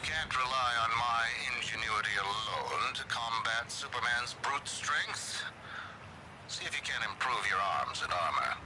can't rely on my ingenuity alone to combat Superman's brute strength. See if you can improve your arms and armor.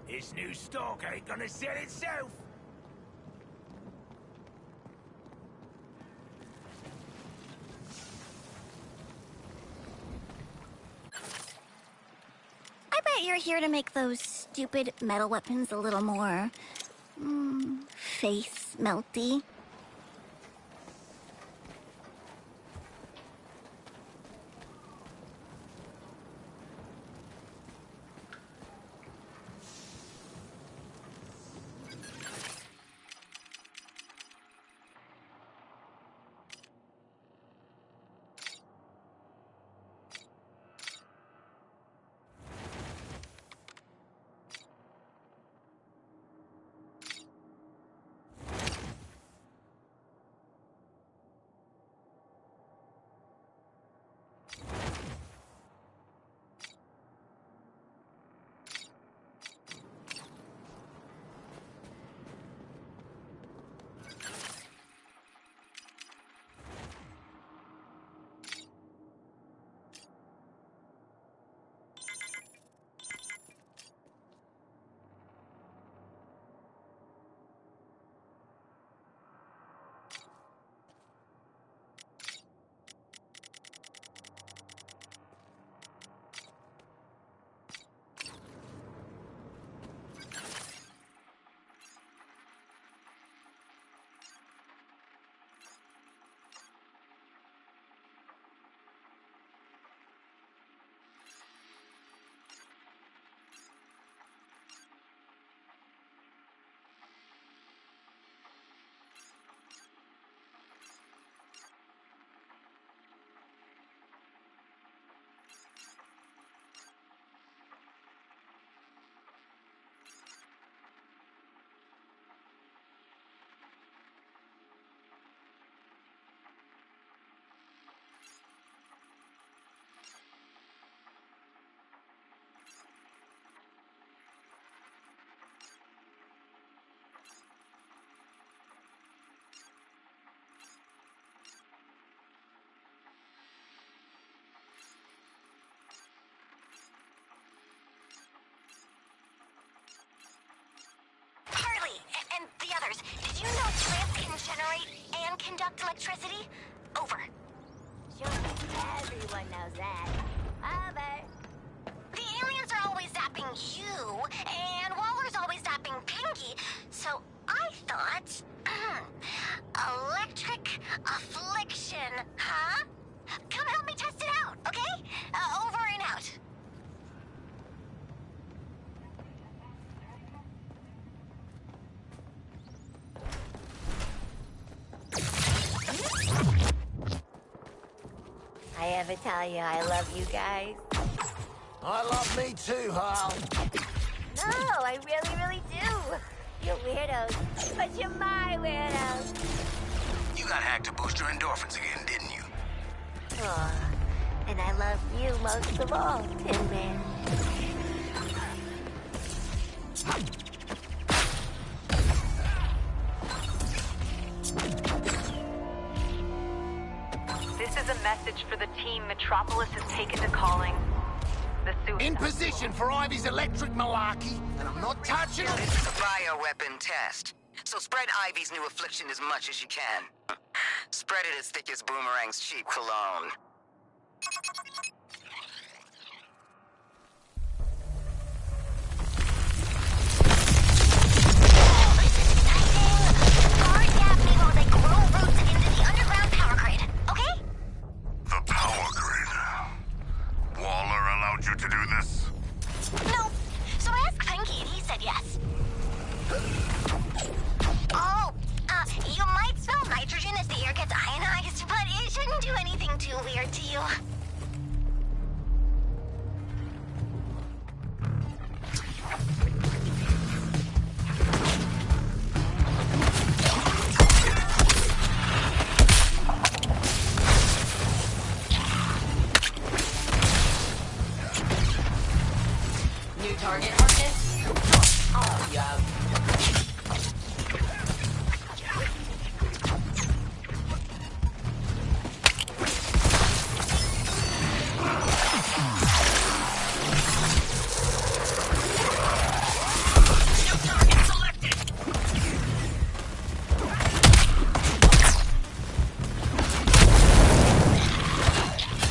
This new stock ain't gonna sell itself! I bet you're here to make those stupid metal weapons a little more... face melty. generate and conduct electricity? Over. Sure, everyone knows that. Over. The aliens are always zapping you, and Waller's always zapping Pinky, so I thought... electric affliction, huh? Come help me test it out, okay? Over and out. I ever tell you I love you guys? I love me too, Hal. No, I really, really do. You're weirdos, but you're my weirdos. You got hacked to boost your endorphins again, didn't you? Aw, and I love you most of all, Tin Man. This is a message for the team Metropolis has taken to calling the suicide. In position for Ivy's electric malarkey, and I'm not touching it. This is a bioweapon test. So spread Ivy's new affliction as much as you can. Spread it as thick as Boomerang's cheap cologne. Guard Daphne while they grow roots into the underground power grid, okay? The power grid. Waller allowed you to do this? No. So I asked Pinky and he said yes. Oh, you might smell nitrogen as the air gets ionized, but it shouldn't do anything too weird to you. New target, Harkness? Oh, yeah.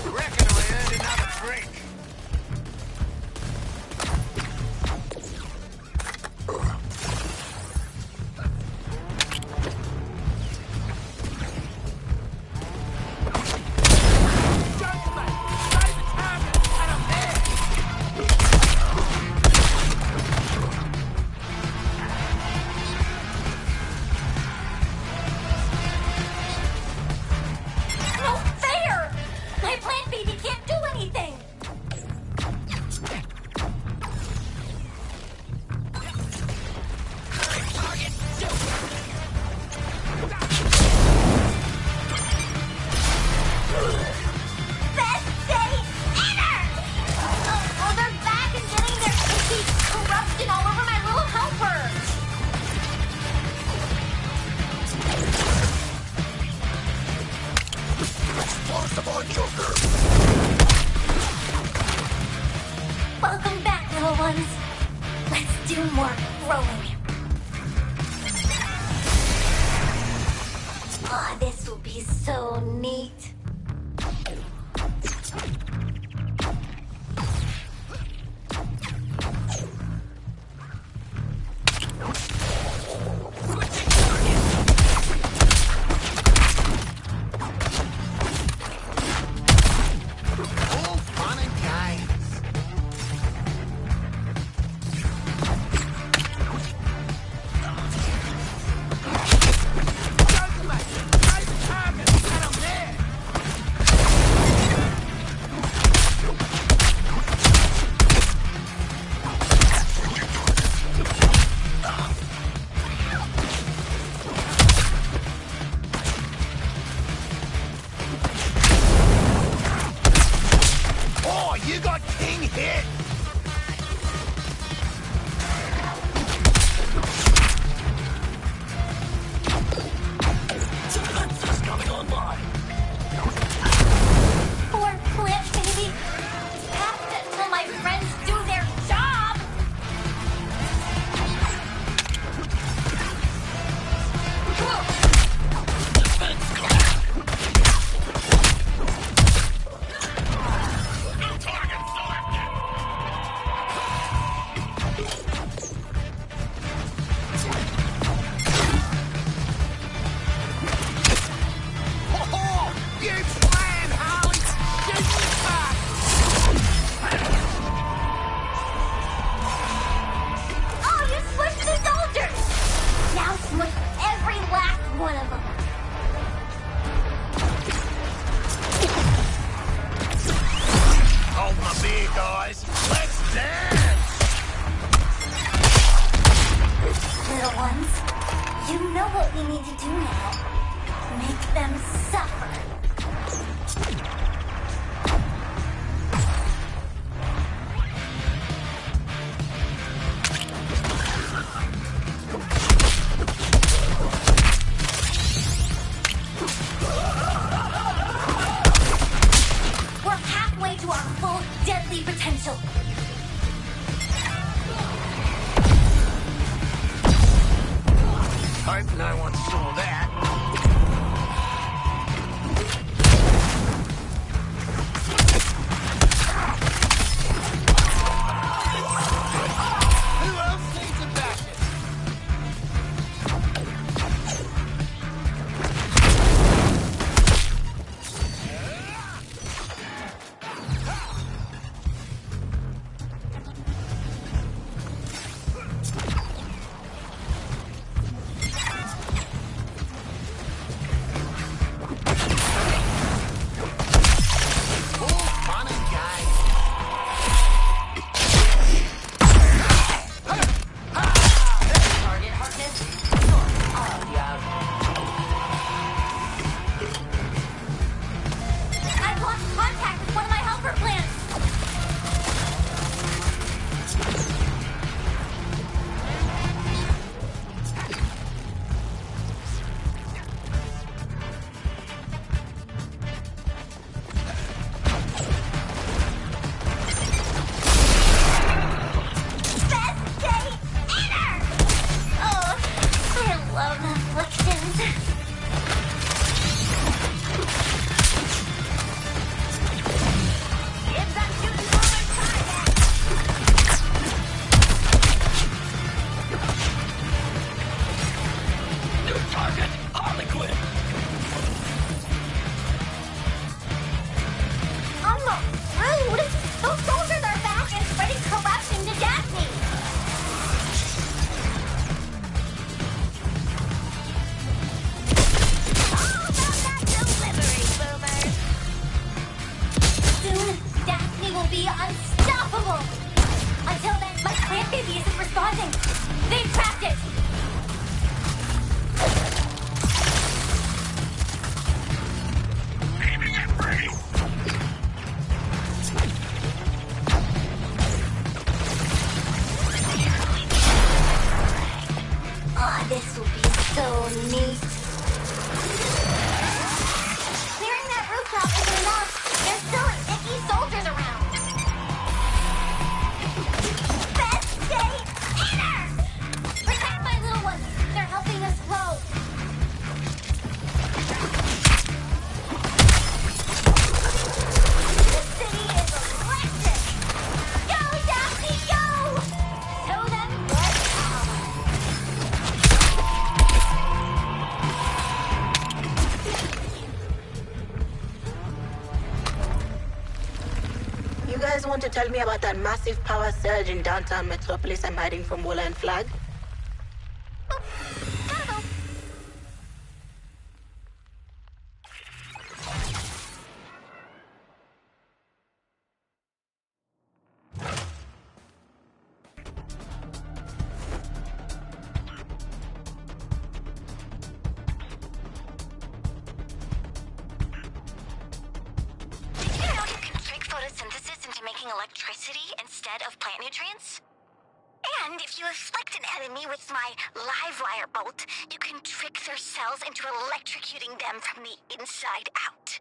Reckon we earned another drink. No fair! My plant baby can't do anything! Best day ever! Oh, they're back and getting their icky corruption all over my little helper! Welcome back, little ones. Let's do more growing. Oh, this will be so neat. All fun and games. Go, mate. Save the target, and I'm there. little ones. You know what we need to do now. Make them suffer. We're halfway to our full deadly potential. Hope no one saw that. Who else needs a basket? I've lost contact with one of my helper plants. Best day ever! Oh, I love afflictions. It's that shooting bomber time! I'm not rude. Those soldiers are back and spreading corruption to Daphne. All about that delivery, Boomer! Soon, Daphne will be unstoppable. Until then, my plant baby isn't responding. They've trapped it. Oh, this will be so neat. Clearing that rooftop isn't enough. There's still icky soldiers around. Best day ever! Protect my little ones. They're helping us grow. The city is electric. Go, Daphne, go! Show them your power. You guys want to tell me about that massive power surge in downtown Metropolis I'm hiding from Walla and Flag? Did you know you can trick photosynthesis into making electricity instead of plant nutrients? And if you afflict an enemy with my live wire bolt, you can trick their cells into electrocuting them from the inside out.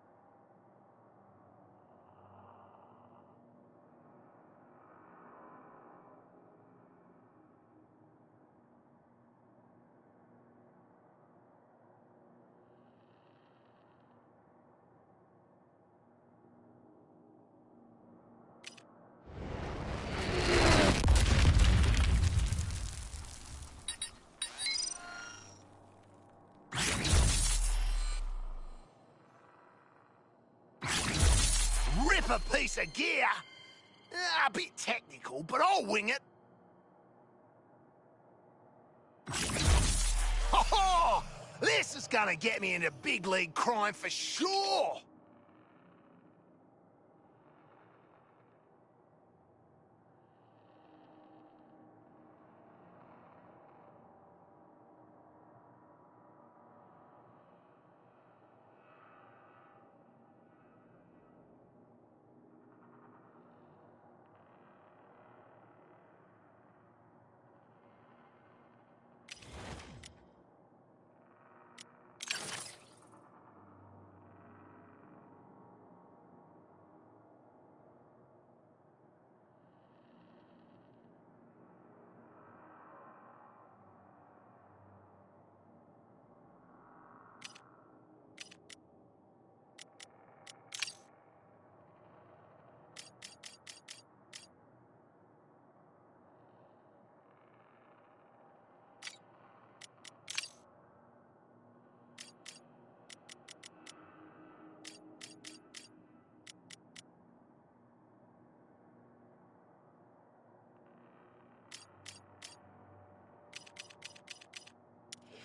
Rip a piece of gear? A bit technical, but I'll wing it. Oh, this is gonna get me into big league crime for sure.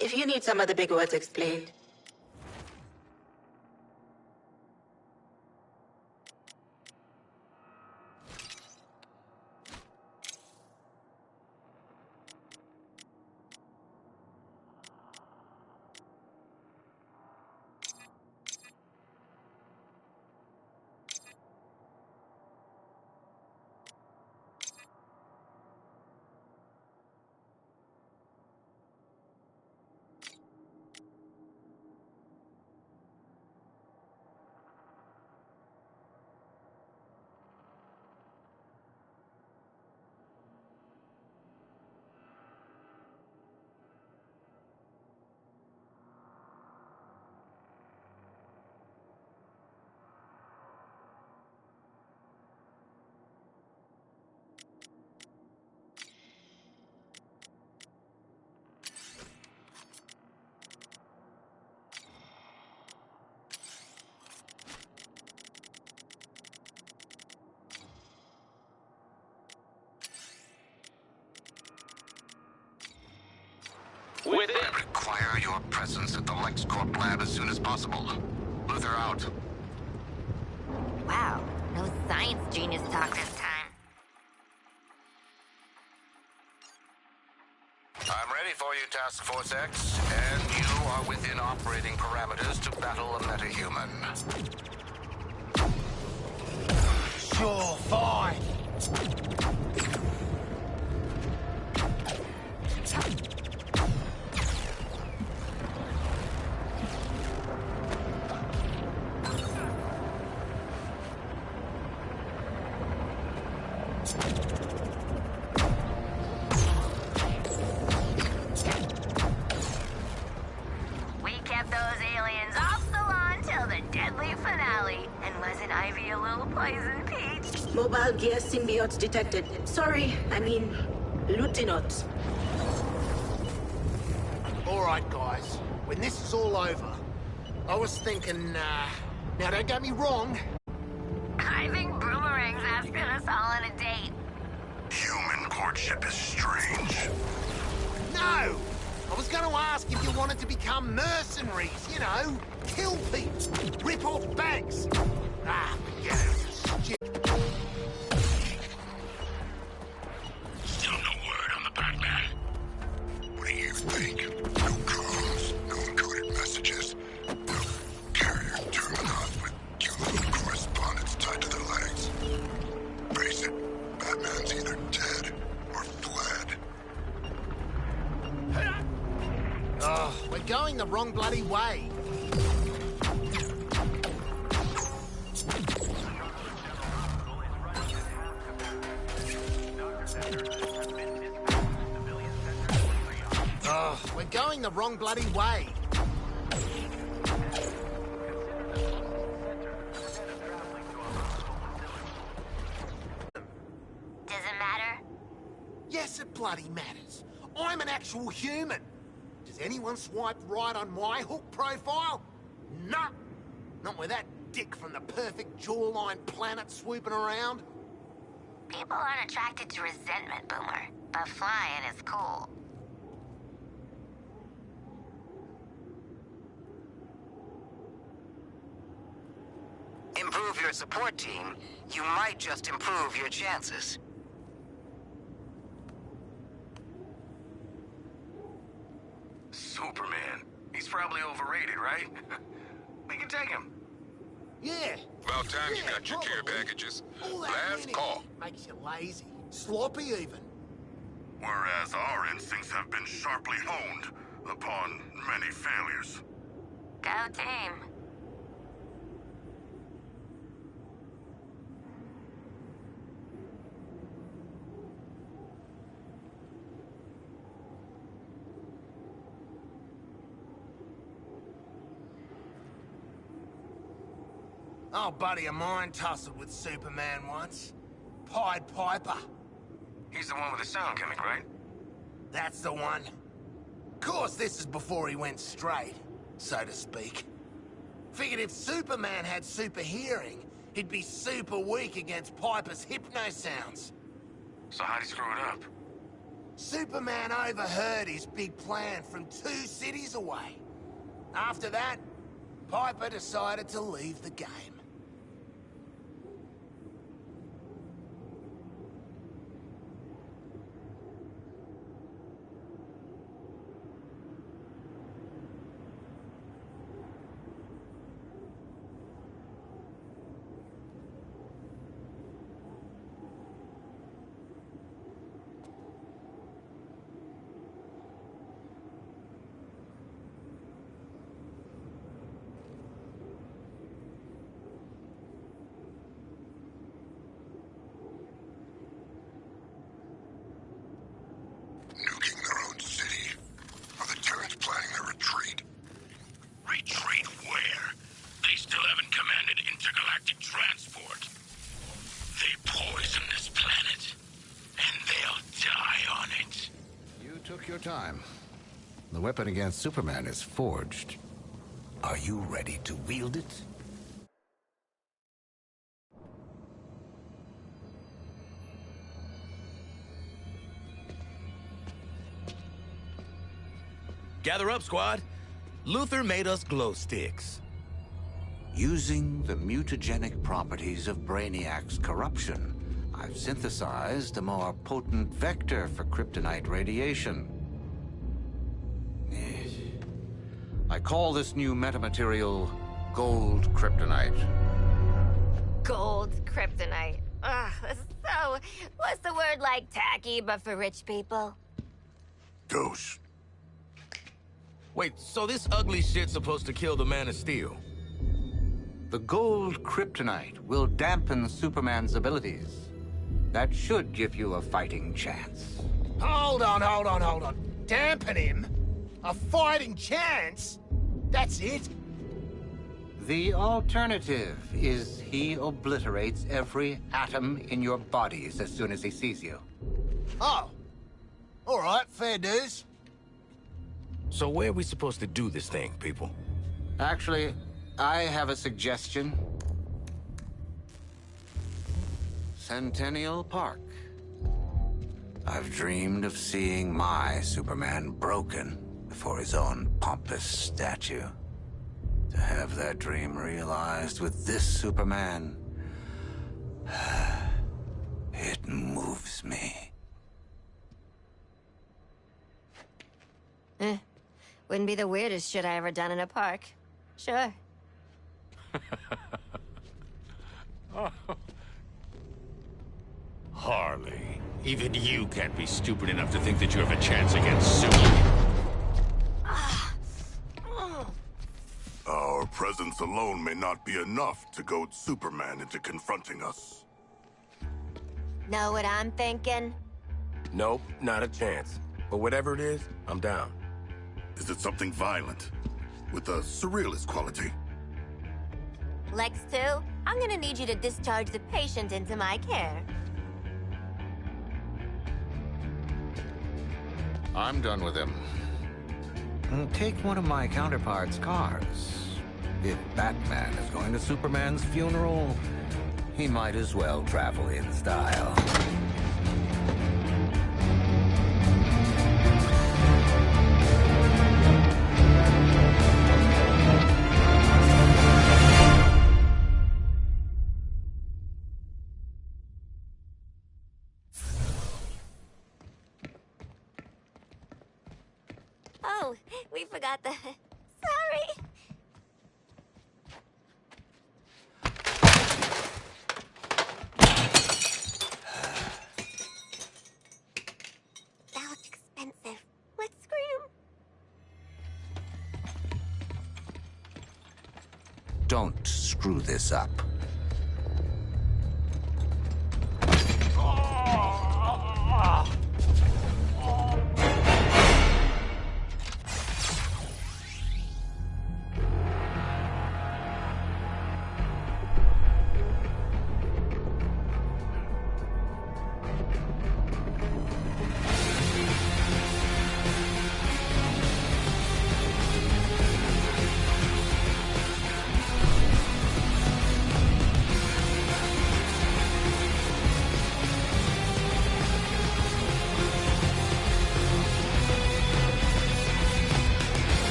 if you need some of the big words explained. I require your presence at the LexCorp lab as soon as possible. Luther out. Wow, no science genius talk this time. I'm ready for you, Task Force X, and you are within operating parameters to battle a metahuman. Sure, fine. We kept those aliens off the lawn till the deadly finale. And wasn't Ivy a little poison peach? Mobile gear symbiotes detected. Sorry, I mean, Lieutenant. All right, guys. When this is all over, I was thinking, now don't get me wrong. I think Boomerang's asking us all on a date. Human courtship is strange. No! I was going to ask if you wanted to become mercenaries, you know, kill people, rip off banks. Ah, forget it. Still no word on the Pac-Man. What do you think? No comms, no encoded messages, no carrier terminals with human correspondence tied to their legs. Face it, Batman's either dead or fled. Oh, we're going the wrong bloody way. Oh, we're going the wrong bloody way. Does it matter? Yes, it bloody matters. I'm an actual human. Does anyone swipe right on my hook profile? No. Not with that dick from the perfect jawline planet swooping around. People aren't attracted to resentment, Boomer. But flying is cool. Improve your support team, you might just improve your chances. Superman. He's probably overrated, right? We can take him. Yeah. About time you Yeah, got your care probably. packages. All that Last winning call. makes you lazy. Sloppy even. Whereas our instincts have been sharply honed upon many failures. Go team. Oh, buddy of mine tussled with Superman once. Pied Piper. He's the one with the sound gimmick, right? That's the one. Of course, this is before he went straight, so to speak. Figured if Superman had super hearing, he'd be super weak against Piper's hypno sounds. So how'd he screw it up? Superman overheard his big plan from 2 cities away. After that, Piper decided to leave the game. Nuking their own city? Are the turrets planning their retreat? Retreat where? They still haven't commanded intergalactic transport. They poison this planet, and they'll die on it. You took your time. The weapon against Superman is forged. Are you ready to wield it? Gather up, squad. Luther made us glow sticks. Using the mutagenic properties of Brainiac's corruption, I've synthesized a more potent vector for kryptonite radiation. Yes. I call this new metamaterial gold kryptonite. Gold kryptonite. Ugh, so, what's the word like tacky but for rich people? Ghost. Wait, so this ugly shit's supposed to kill the Man of Steel? The gold kryptonite will dampen Superman's abilities. That should give you a fighting chance. Hold on. Dampen him? A fighting chance? That's it? The alternative is he obliterates every atom in your bodies as soon as he sees you. Oh. All right, fair dues. So where are we supposed to do this thing, people? Actually, I have a suggestion. Centennial Park. I've dreamed of seeing my Superman broken before his own pompous statue. To have that dream realized with this Superman, it moves me. Wouldn't be the weirdest shit I ever done in a park. Sure. Harley, even you can't be stupid enough to think that you have a chance against Superman. Our presence alone may not be enough to goad Superman into confronting us. Know what I'm thinking? Nope, not a chance. But whatever it is, I'm down. Is it something violent? With a surrealist quality? Lex 2, I'm gonna need you to discharge the patient into my care. I'm done with him. Take one of my counterpart's cars. If Batman is going to Superman's funeral, he might as well travel in style. Oh, we forgot the... Sorry. That looks expensive. Let's scream. Don't screw this up.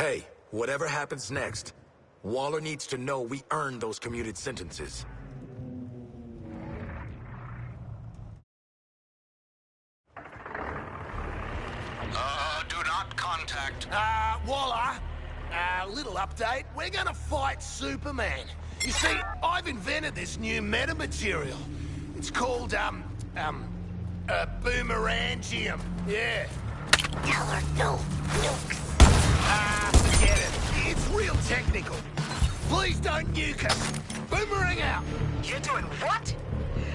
Hey, whatever happens next, Waller needs to know we earned those commuted sentences. Do not contact. Waller, little update. We're gonna fight Superman. You see, I've invented this new metamaterial. It's called, boomerangium. Yeah. Color, no, nukes. Forget it. It's real technical. Please don't nuke us. Boomerang out. You're doing what?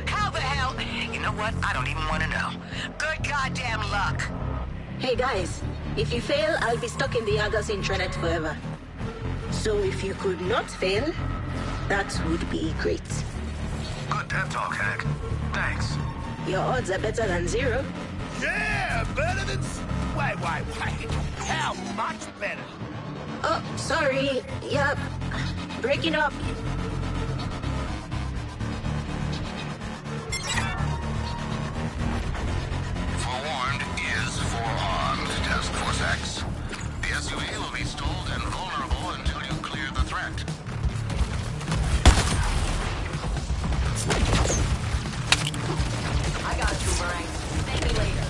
How the hell? You know what? I don't even want to know. Good goddamn luck. Hey guys, if you fail, I'll be stuck in the Argus intranet forever. So if you could not fail, that would be great. Good pep talk, Hank. Thanks. Your odds are better than 0. Yeah, better than... Wait. How much better? Oh, sorry. Yep. Breaking up. Forewarned is forearmed, Task Force X. The SUV will be stalled and vulnerable until you clear the threat. I got you, Boomerang. Thank me later.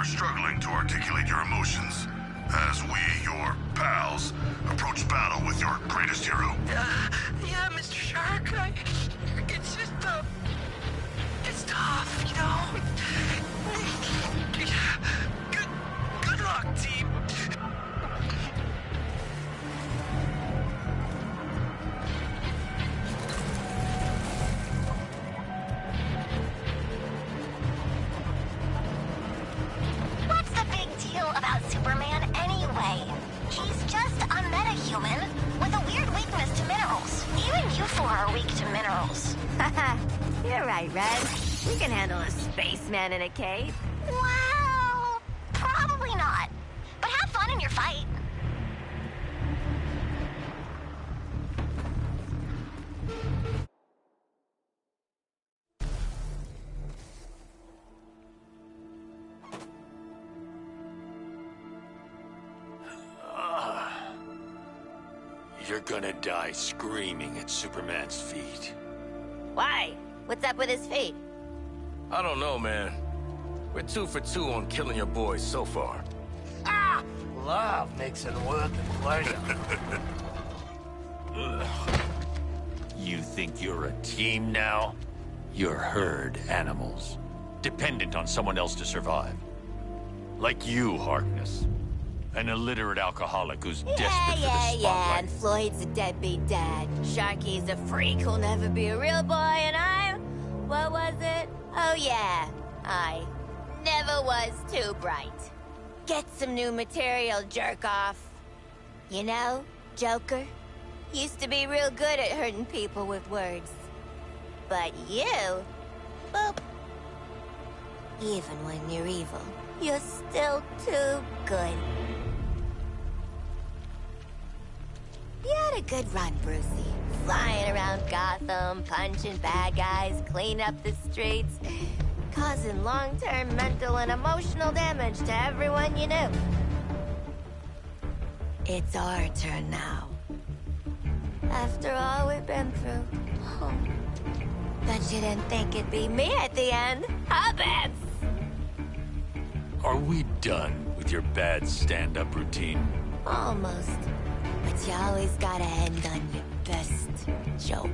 Struggling to articulate your emotions as we, your pals, approach battle with your greatest hero. Yeah, Mr. Shark, it's just, it's tough, you know? Good luck, team. Superman anyway. He's just a metahuman with a weird weakness to minerals. Even you four are weak to minerals. You're right, Red. We can handle a spaceman in a cape. Well, probably not. But have fun in your fight. You're gonna die screaming at Superman's feet. Why? What's up with his feet? I don't know, man. We're 2 for 2 on killing your boys so far. Love makes it worth it, pleasure. You think you're a team now? You're herd animals, dependent on someone else to survive. Like you, Harkness. An illiterate alcoholic who's desperate for the spotlight. And Floyd's a deadbeat dad. Sharky's a freak who'll never be a real boy, and I'm... What was it? Oh yeah, I never was too bright. Get some new material, jerk off. You know, Joker used to be real good at hurting people with words. But you, boop. Even when you're evil, you're still too good. You had a good run, Brucey. Flying around Gotham, punching bad guys, cleaning up the streets, causing long-term mental and emotional damage to everyone you knew. It's our turn now. After all we've been through. Oh. Bet you didn't think it'd be me at the end, huh, Bats? Are we done with your bad stand-up routine? Almost. But you always gotta end on your best joke.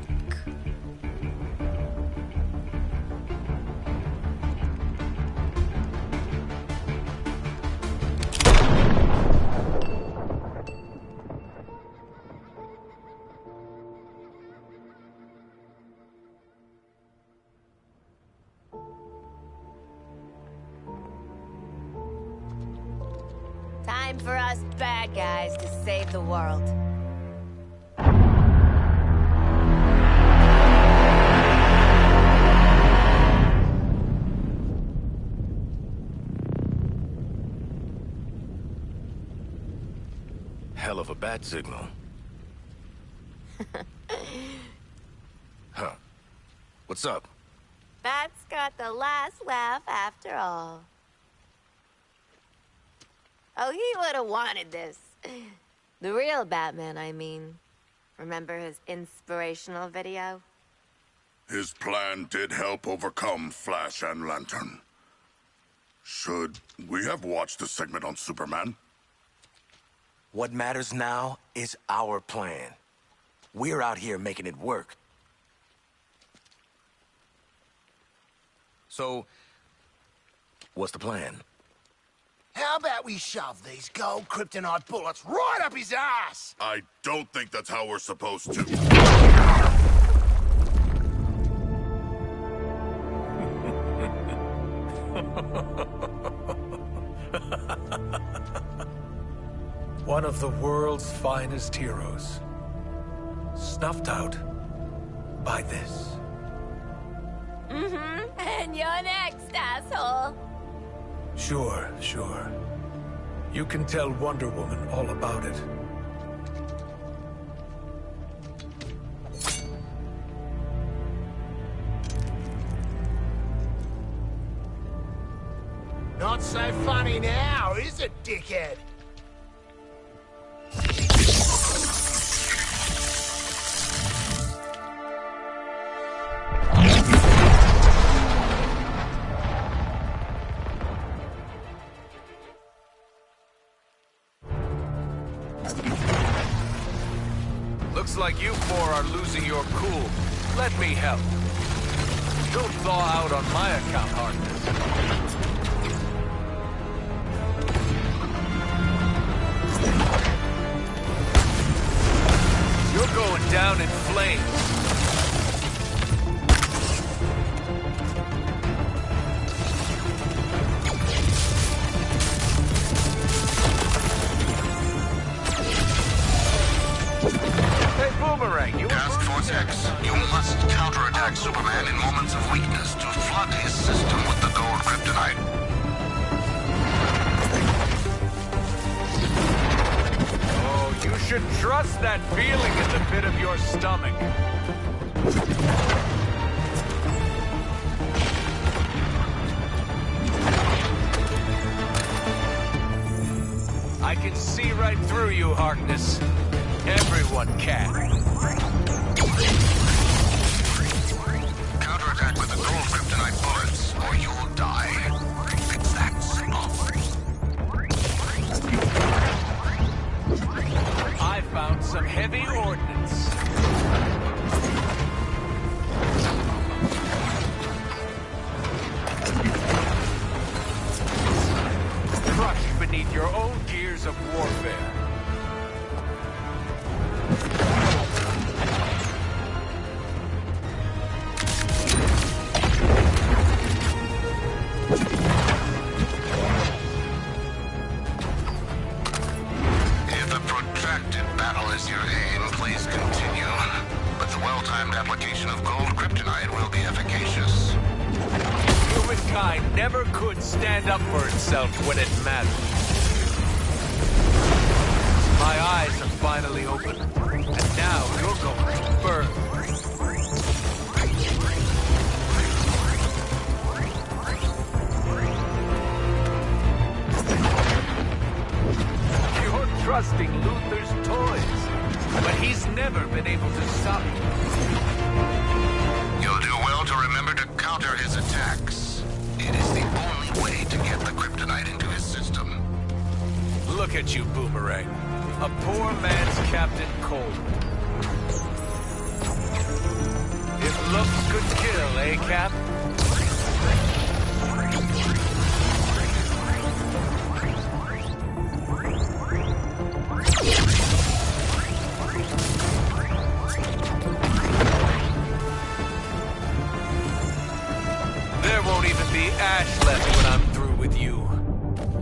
Time for us bad guys to save the world. Hell of a bat signal. Huh. What's up? Bat's got the last laugh after all. Oh, he would have wanted this. The real Batman, I mean. Remember his inspirational video? His plan did help overcome Flash and Lantern. Should we have watched the segment on Superman? What matters now is our plan. We're out here making it work. So, what's the plan? How about we shove these gold kryptonite bullets right up his ass? I don't think that's how we're supposed to. One of the world's finest heroes. Snuffed out by this. Mm-hmm. And you're next, asshole. Sure. You can tell Wonder Woman all about it. Not so funny now, is it, dickhead? Looks like you four are losing your cool. Let me help. Don't thaw out on my account, Harkness. You're going down in flames. Boomerang, you Task Force X, you must counterattack Superman in moments of weakness to flood his system with the gold kryptonite. Oh, you should trust that feeling in the pit of your stomach. I can see right through you, Harkness. Everyone can. Counterattack with the gold kryptonite bullets, or you'll die. It's that simple. I found some heavy ordnance. well-timed application of gold kryptonite will be efficacious. Humankind never could stand up for itself when it mattered. My eyes are finally open, and now you're going to burn. You're trusting Luther's toys, but he's never been able to stop you. You'll do well to remember to counter his attacks. It is the only way to get the kryptonite into his system. Look at you, Boomerang. A poor man's Captain Cold. If looks could kill, eh, Cap? There won't even be ash left when I'm through with you.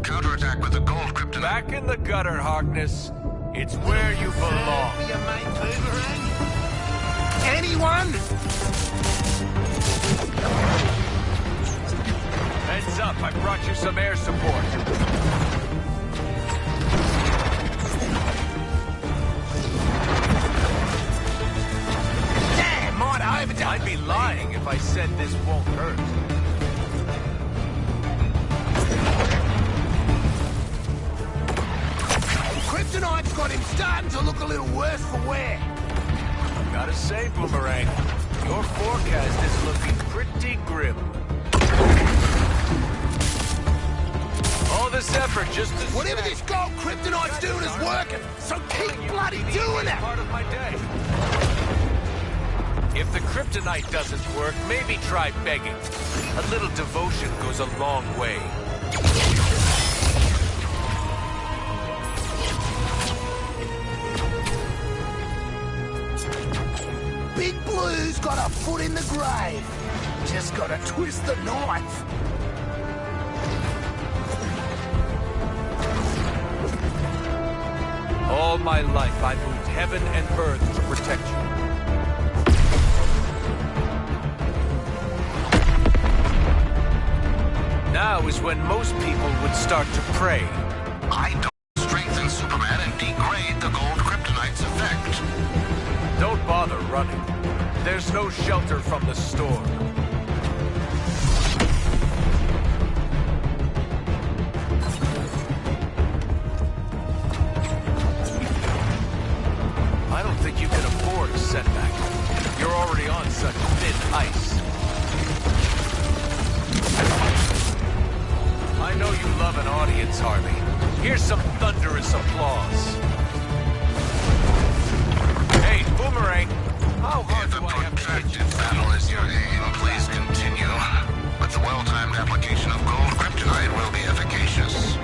Counterattack with the gold kryptonite. Back in the gutter, Harkness. It's where you belong. Your mate Boomerang? Anyone? Heads up, I brought you some air support. Damn, might have overdone. I'd be lying if I said this won't hurt. Kryptonite's got him starting to look a little worse for wear. Gotta say, Boomerang, your forecast is looking pretty grim. All this effort just to... Whatever this gold kryptonite's doing is working, so keep bloody doing it! Part of my day. If the kryptonite doesn't work, maybe try begging. A little devotion goes a long way. Big Blue's got a foot in the grave. Just gotta twist the knife. All my life, I moved heaven and earth to protect you. Now is when most people would start to pray. I don't strengthen Superman and degrade the gold kryptonite's effect. Don't bother running. There's no shelter from the storm. I don't think you can afford a setback. You're already on such thin ice. I know you love an audience, Harley. Here's some thunderous applause. Hey, Boomerang, how hard If a do I have to hit you? protracted battle is your aim, please continue. But the well-timed application of gold kryptonite will be efficacious.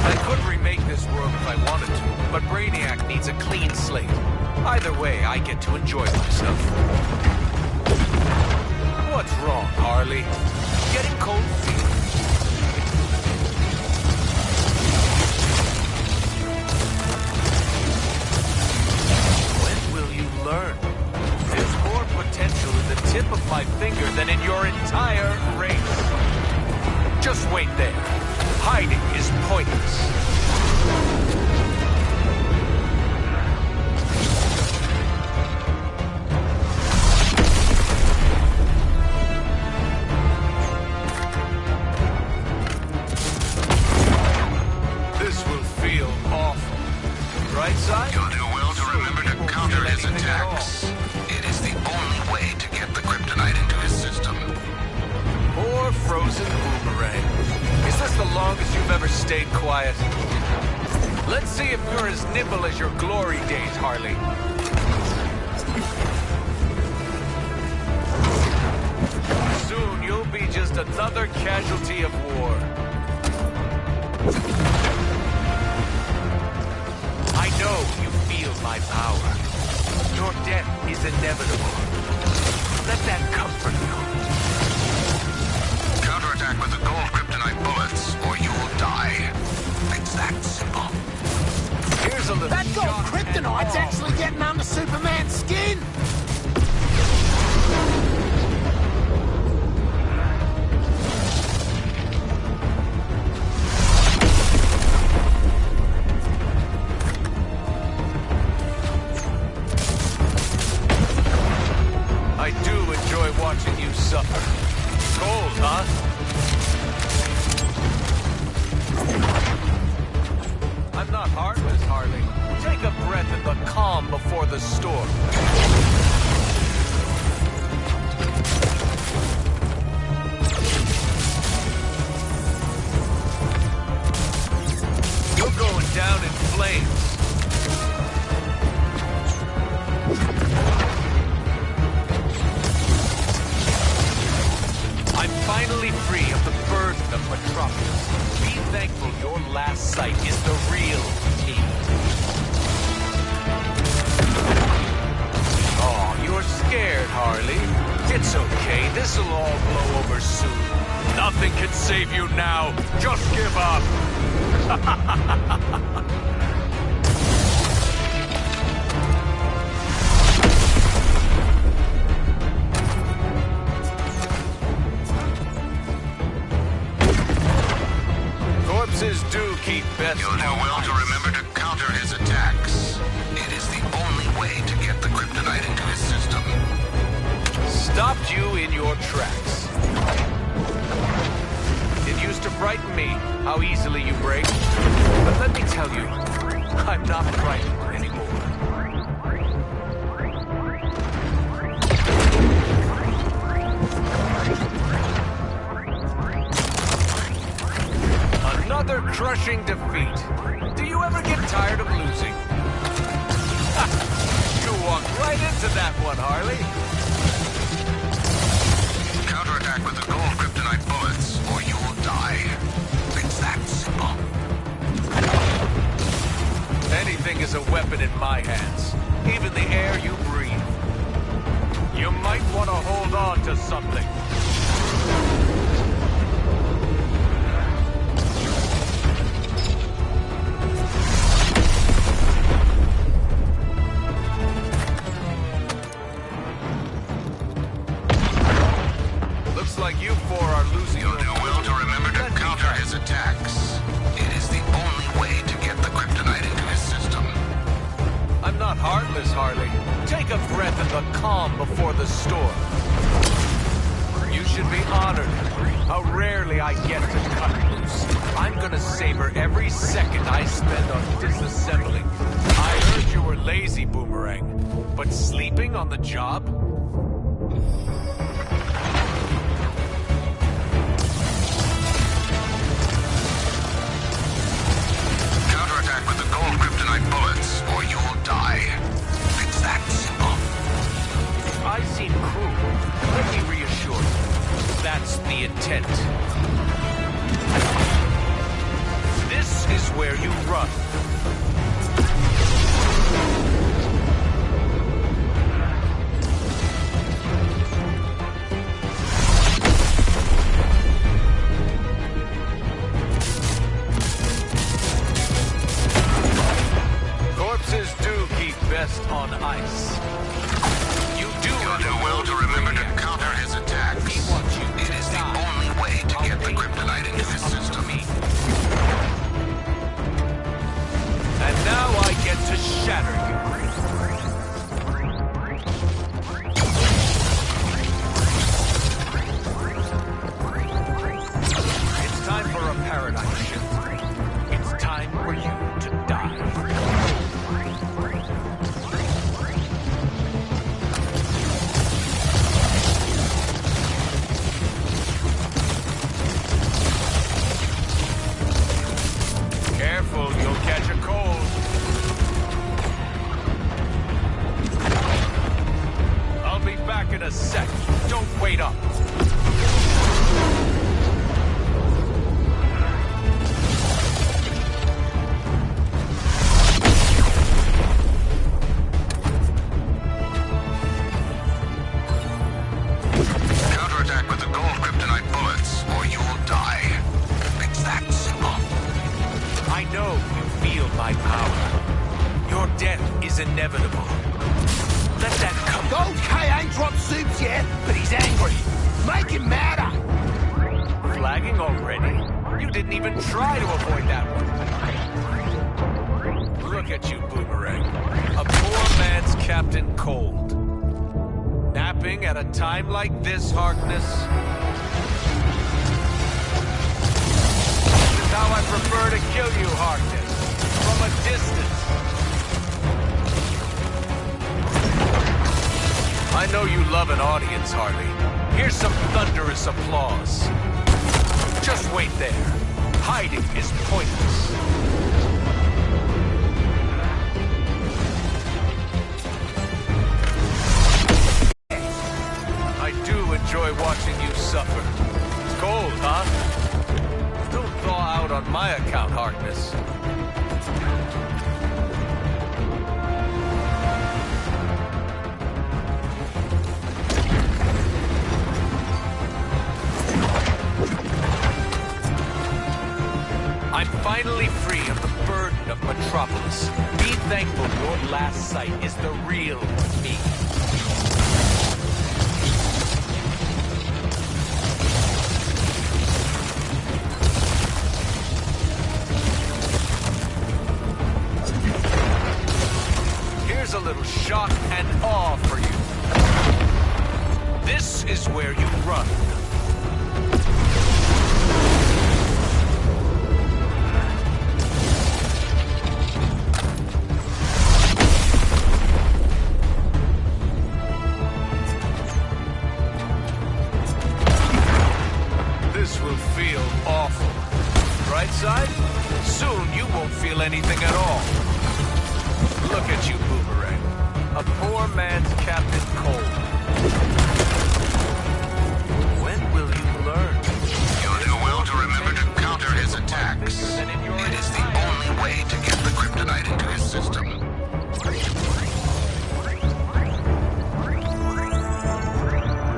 I could remake this world if I wanted to, but Brainiac needs a clean slate. Either way, I get to enjoy myself. What's wrong, Harley? Getting cold feet? When will you learn? There's more potential in the tip of my finger than in your entire race. Just wait there. Hiding is pointless. This will feel awful. Right side? You'll do well to remember to counter his attacks. It is the only way to get the kryptonite into his system. Poor frozen Boomerang. Is this the longest you've ever stayed quiet? Let's see if you're as nimble as your glory days, Harley. Soon you'll be just another casualty of war. I know you feel my power. Your death is inevitable. Let that comfort you. Counterattack with the gold kryptonite bullets, or you will die. It's that simple. Here's a little That gold shock and kryptonite's awe. actually getting under Superman's skin. I do enjoy watching you suffer. Cold, huh? I'm not heartless, Harley. Take a breath in the calm before the storm. You're going down in flames. I'm finally free of the burden of Metropolis. Be thankful your last sight is the real me. Oh, you're scared, Harley. It's okay. This'll all blow over soon. Nothing can save you now. Just give up. Corpses do keep best. You'll do well to remember to counter his attacks. It is the only way to get the kryptonite into his system. Stopped you in your tracks. It used to frighten me how easily you break. But let me tell you, I'm not frightened anymore. Another crushing defeat. Do you ever get tired of losing? You walked right into that one, Harley. Counterattack with the gold kryptonite bullets, or you will die. It's that simple. Anything is a weapon in my hands. Even the air you breathe. You might want to hold on to something. Looks like you four are losing. You'll do well to remember to counter his attacks. It is the only way to get the kryptonite into his system. I'm not heartless, Harley. Take a breath in the calm before the storm. You should be honored how rarely I get to cut loose. I'm gonna savor every second I spend on disassembling. I heard you were lazy, Boomerang, but sleeping on the job? Counterattack with the gold kryptonite bullets, or you will die. It's that simple. If I seem cruel, let me reassure you. That's the intent. This is where you run. Corpses do keep best on ice. You do well to remember to counter his attacks. It is the only way to get the kryptonite into his system. And now I get to shatter you. It's time for a paradigm shift. It's time for you to die. Careful, you'll catch a cold. I'll be back in a sec. Don't wait up. Counterattack with the gold kryptonite bullets, or you will die. It's that simple. I know you feel my power. Your death is inevitable. Let that come. Gold K ain't dropped soups yet, but he's angry. Make him madder. Flagging already? You didn't even try to avoid that one. Look at you, Boomerang. A poor man's Captain Cold. Napping helping at a time like this, Harkness? This is how I prefer to kill you, Harkness. From a distance. I know you love an audience, Harley. Here's some thunderous applause. Just wait there. Hiding is pointless. I do enjoy watching you suffer. It's cold, huh? Don't thaw out on my account, Harkness. I'm finally free of the burden of Metropolis. Be thankful your last sight is the real me. Here's a little shock and awe for you. This is where you run. This will feel awful. Right side? Soon you won't feel anything at all. Look at you, Boomerang. A poor man's Captain Cold. When will you learn? You'll do well to remember to counter his attacks. It is the only way to get the kryptonite into his system.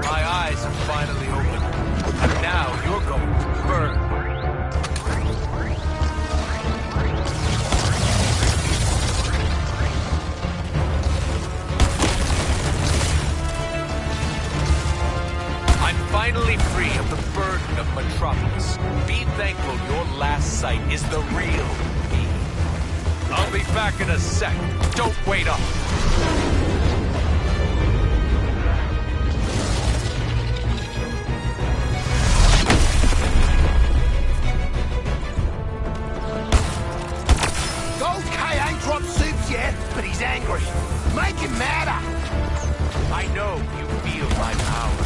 My eyes have finally opened. And now you're going to burn. I'm finally free of the burden of Metropolis. Be thankful your last sight is the real me. I'll be back in a sec. Don't wait up. Gold K ain't dropped soups yet, but he's angry. Make him madder. I know you feel my power.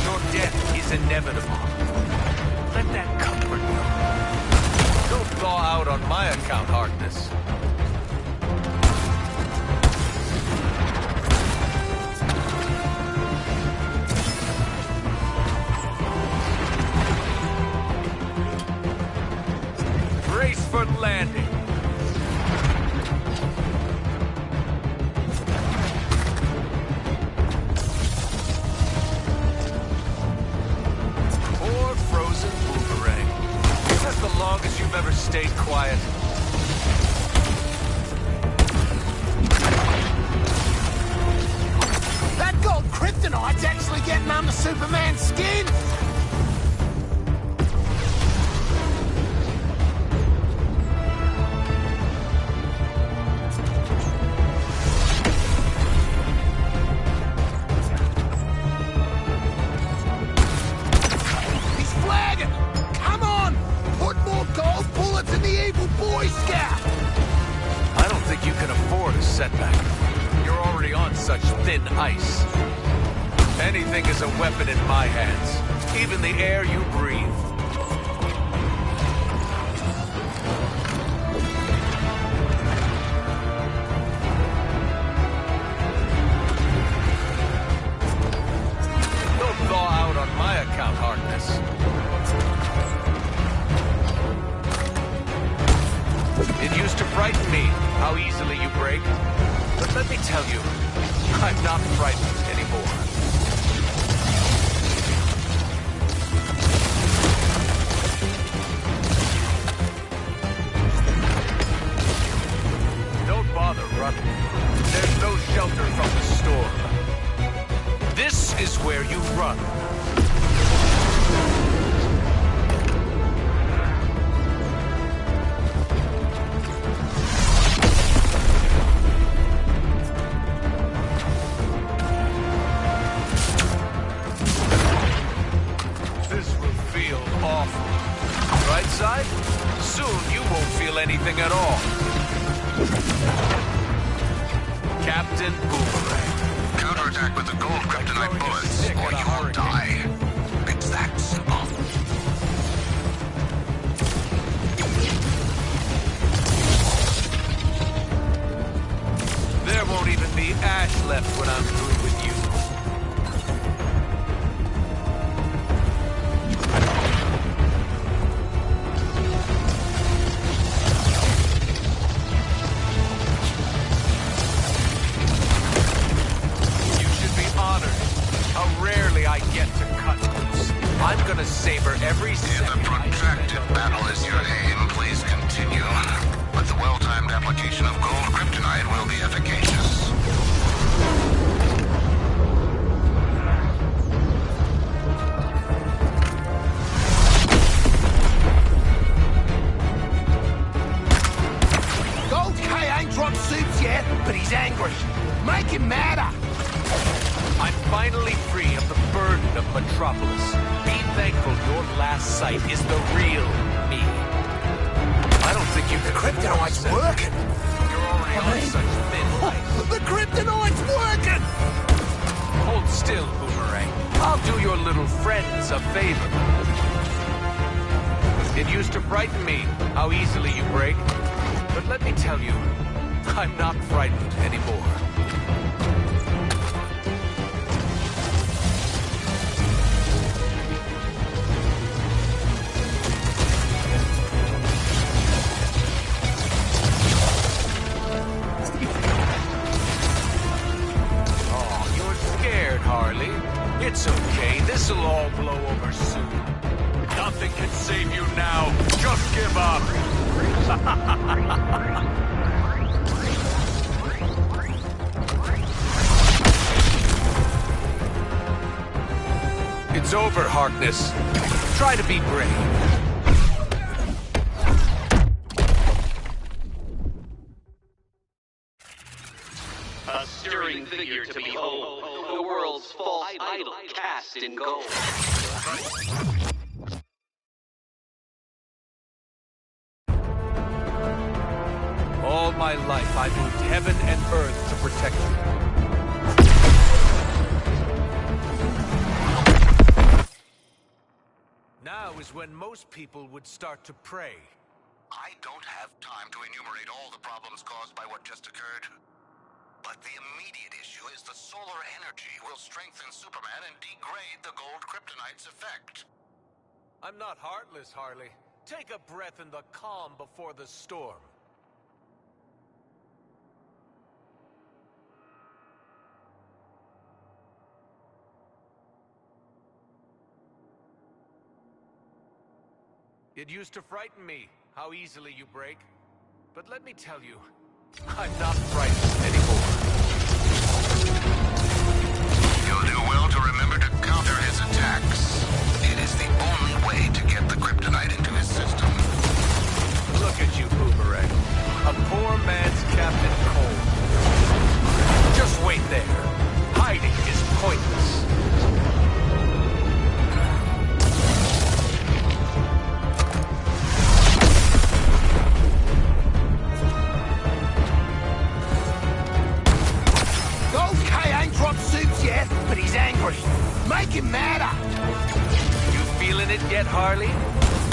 Your death is inevitable. Let that comfort you. Don't thaw out on my account, Harkness. Brace for landing. Poor frozen Boomerang. Is this the longest you've ever stayed quiet? That gold kryptonite's actually getting under Superman's skin. He's flagging. Come on, put more gold bullets in the evil Boy Scout. I don't think you can afford a setback. You're already on such thin ice. Anything is a weapon in my hands. Even the air you breathe. Don't thaw out on my account, Harkness. It used to frighten me how easily you break. But let me tell you, I'm not frightened anymore. Don't bother running. There's no shelter from the storm. This is where you run. Soon you won't feel anything at all. Captain Boomerang. Counterattack with the gold kryptonite bullets, or you will die. It's that simple. There won't even be ash left when I'm through with you. You should be honored. How rarely I get to cut loose. I'm gonna savor every second. If a protracted battle is your aim, please continue. But the well-timed application of gold kryptonite will be efficacious. Gold K ain't dropped suits yet, but he's angry. Make him madder. I'm finally free of the burden of Metropolis. Be thankful your last sight is the real me. I don't think you can... The kryptonite's working. You're already on such thin ice. The kryptonite's working! Hold still, Boomerang. I'll do your little friends a favor. It used to frighten me how easily you break. But let me tell you, I'm not frightened anymore. Harley. It's okay. This'll all blow over soon. Nothing can save you now. Just give up. It's over, Harkness. Try to be brave. A stirring figure to behold, the world's false idol cast in gold. All my life, I've moved heaven and earth to protect you. Now is when most people would start to pray. I don't have time to enumerate all the problems caused by what just occurred. But the immediate issue is the solar energy will strengthen Superman and degrade the gold kryptonite's effect. I'm not heartless, Harley. Take a breath in the calm before the storm. It used to frighten me how easily you break. But let me tell you, I'm not frightened anymore. You'll do well to remember to counter his attacks. It is the only way to get the kryptonite into his system. Look at you, Boomerang. A poor man's Captain Cold. Just wait there. Hiding is pointless. Yet, but he's angry. Make him madder. You feeling it yet, Harley?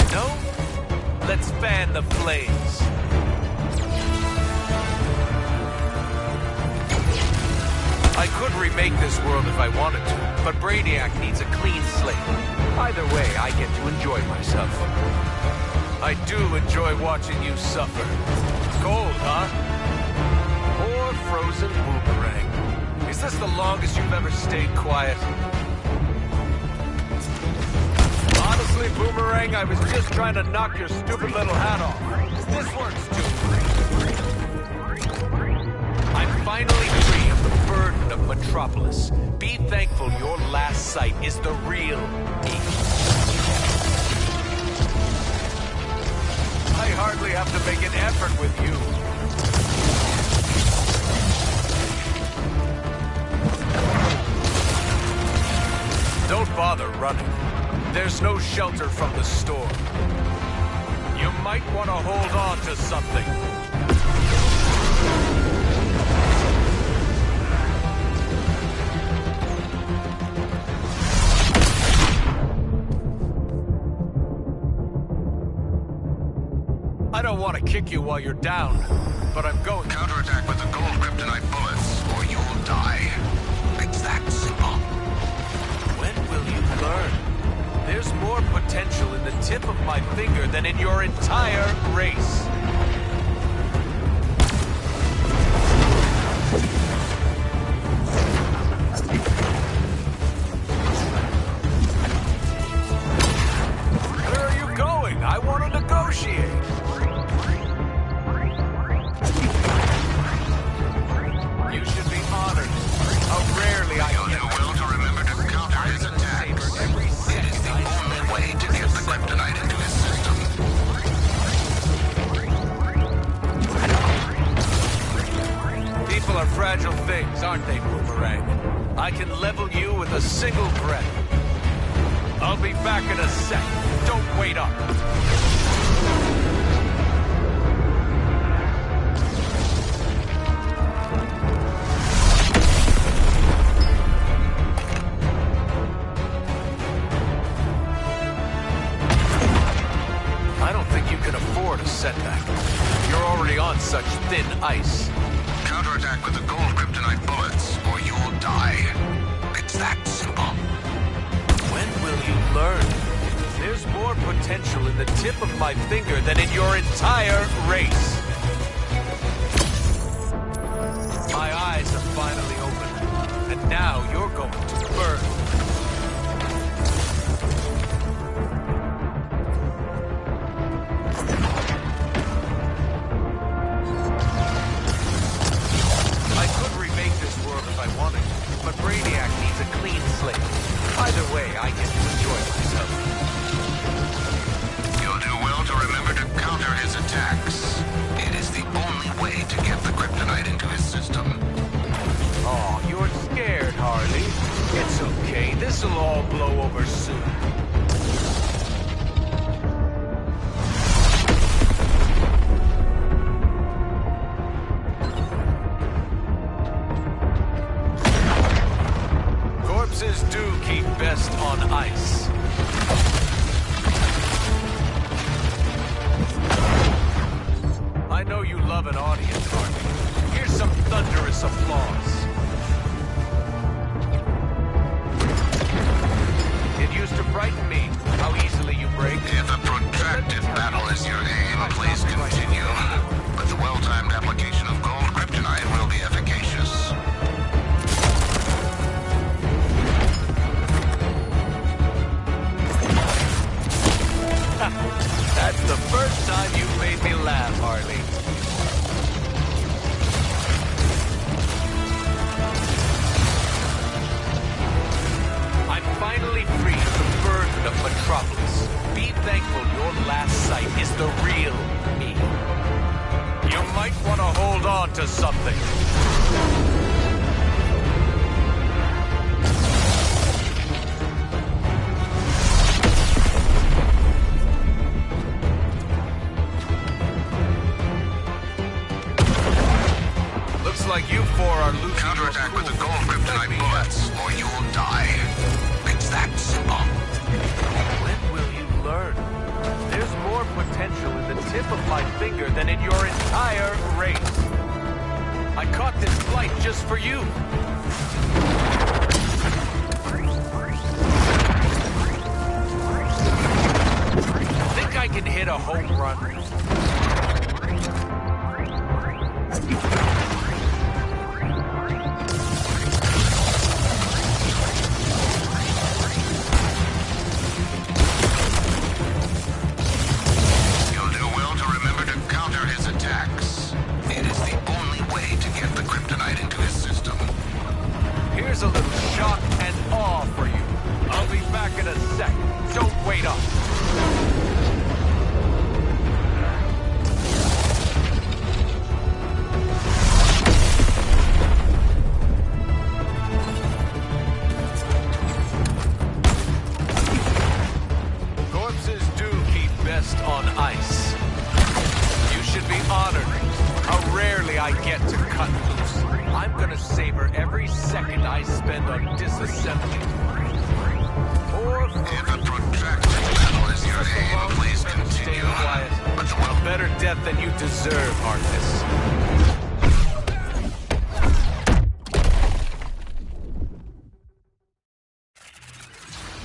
No? Let's fan the flames. I could remake this world if I wanted to, but Brainiac needs a clean slate. Either way, I get to enjoy myself. I do enjoy watching you suffer. Cold, huh? Poor frozen Boomerang. Is this the longest you've ever stayed quiet? Honestly, Boomerang, I was just trying to knock your stupid little hat off. This works too. I'm finally free of the burden of Metropolis. Be thankful your last sight is the real me. I hardly have to make an effort with you. Don't bother running. There's no shelter from the storm. You might want to hold on to something. I don't want to kick you while you're down, but I'm going to. Counterattack with the gold kryptonite bullets, or you'll die. It's that simple. When will you learn? There's more potential in the tip of my finger than in your entire race. Where are you going? I want to negotiate. You should be honored. How rarely I You'll do well to remember to counter his attacks. It is the only way to get the kryptonite into his system. People are fragile things, aren't they, Boomerang? I can level you with a single breath. I'll be back in a sec. Don't wait up. I don't think you can afford a setback. You're already on such thin ice. Counterattack with the gold kryptonite bullets, or you'll die. It's that simple. When will you learn? There's more potential in the tip of my finger than in your entire race. My eyes are finally open, and now you're going to burn. I could remake this world if I wanted, but Brainiac needs a clean slate. Either way, I get to enjoy myself. You'll do well to remember to counter his attacks. It is the only way to get the kryptonite into his system. Oh, you're scared, Harley. It's okay. This'll all blow over soon. Corpses do keep best on ice. I know you love an audience, Harley. Here's some thunderous applause. It used to frighten me how easily you break. If a protracted battle is your aim, please continue. But the well-timed application of gold kryptonite will be efficacious. That's the first time you've made me laugh, Harley. I'm finally free of the burden of Metropolis. Be thankful your last sight is the real me. You might want to hold on to something. Looks like you four are losing. Counterattack with the gold kryptonite bullets, or you'll die. It's that simple. When will you learn? There's more potential in the tip of my finger than in your entire race. I caught this flight just for you. Think I can hit a home run? You'll do well to remember to counter his attacks. It is the only way to get the kryptonite into his system. Here's a little shock and awe for you. I'll be back in a sec. Don't wait up. Corpses do keep best on ice. gonna savor every second I spend on disassembling. Or If a protracted battle is your aim, please continue. quiet. But the A better death than you deserve, Harkness.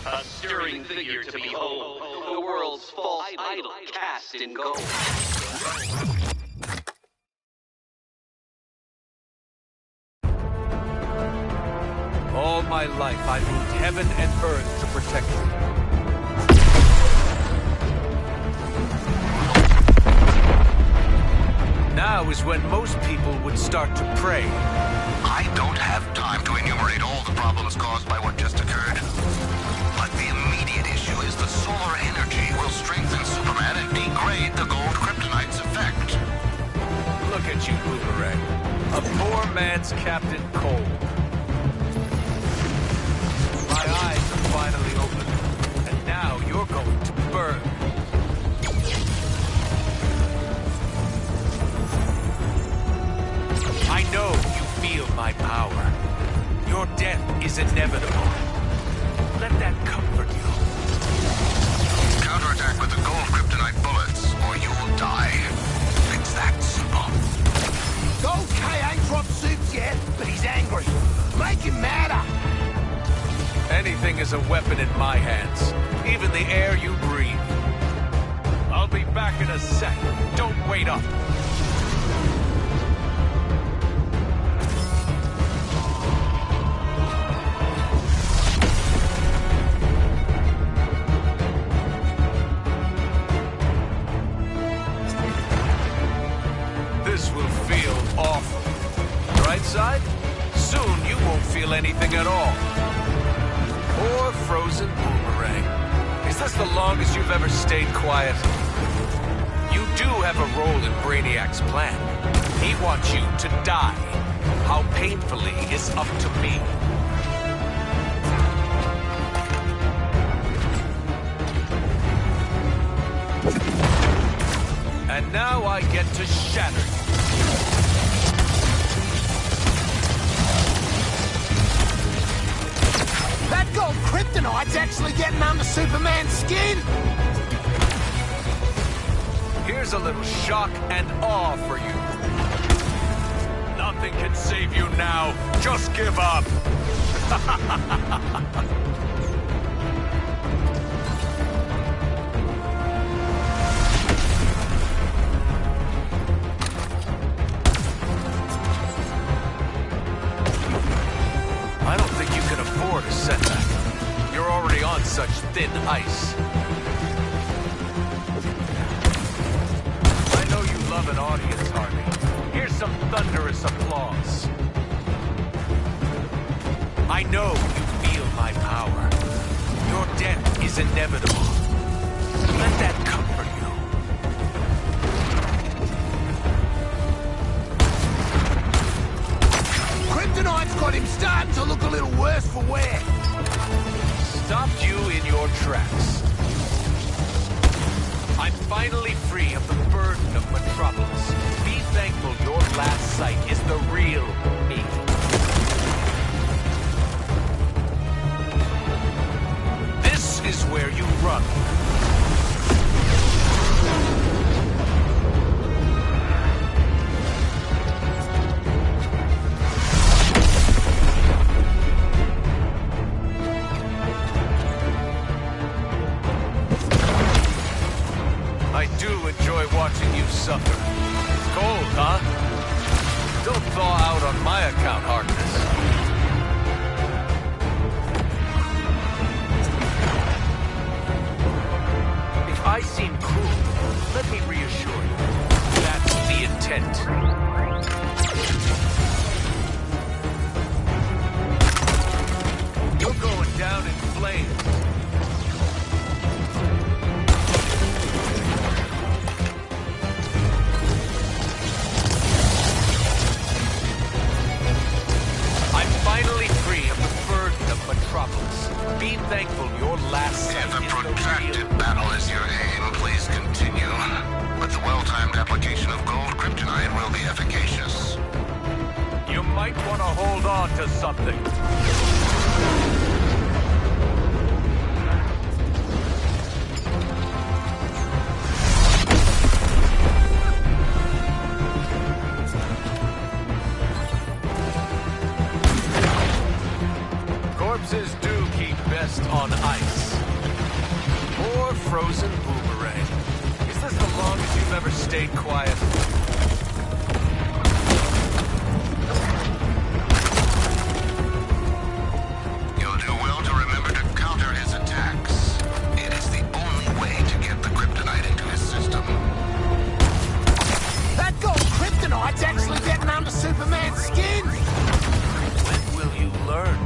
A stirring figure to behold. The world's false idol cast in gold. All my life, I've moved heaven and earth to protect you. Now is when most people would start to pray. I don't have time to enumerate all the problems caused by what just occurred. But the immediate issue is the solar energy will strengthen Superman and degrade the gold kryptonite's effect. Look at you, Boomerang. A poor man's Captain Cold. My eyes are finally open, and now you're going to burn. I know you feel my power. Your death is inevitable. Let that comfort you. Counterattack with the gold kryptonite bullets, or you'll die. It's that simple. Gold K ain't dropped suits yet, but he's angry. Make him madder. Anything is a weapon in my hands, even the air you breathe. I'll be back in a sec. Don't wait up. This will feel awful. Right side? Soon you won't feel anything at all. Poor frozen Boomerang. Is this the longest you've ever stayed quiet? You do have a role in Brainiac's plan. He wants you to die. How painfully is up to me. And now I get to shatter you. That gold kryptonite's actually getting under Superman's skin. Here's a little shock and awe for you. Nothing can save you now. Just give up. I don't think you can afford a setback. You're already on such thin ice. I know you love an audience, Harvey. Here's some thunderous applause. I know you feel my power. Your death is inevitable. Let that comfort you. Kryptonite's got him starting to look a little worse for wear. Stopped you in your tracks. I'm finally free of the burden of Metropolis. Be thankful your last sight is the real me. This is where you run. I do enjoy watching you suffer. Cold, huh? Don't thaw out on my account, Harkness. If I seem cruel, let me reassure you. That's the intent. You're going down in flames. Finally free of the burden of Metropolis. Be thankful your last sight If a is the protracted real. battle is your aim, please continue. But the well-timed application of gold kryptonite will be efficacious. You might want to hold on to something. Corpses do keep best on ice. Or frozen boomerang. Is this the longest you've ever stayed quiet? You'll do well to remember to counter his attacks. It is the only way to get the kryptonite into his system. That gold kryptonite's actually getting under Superman's skin! When will you learn?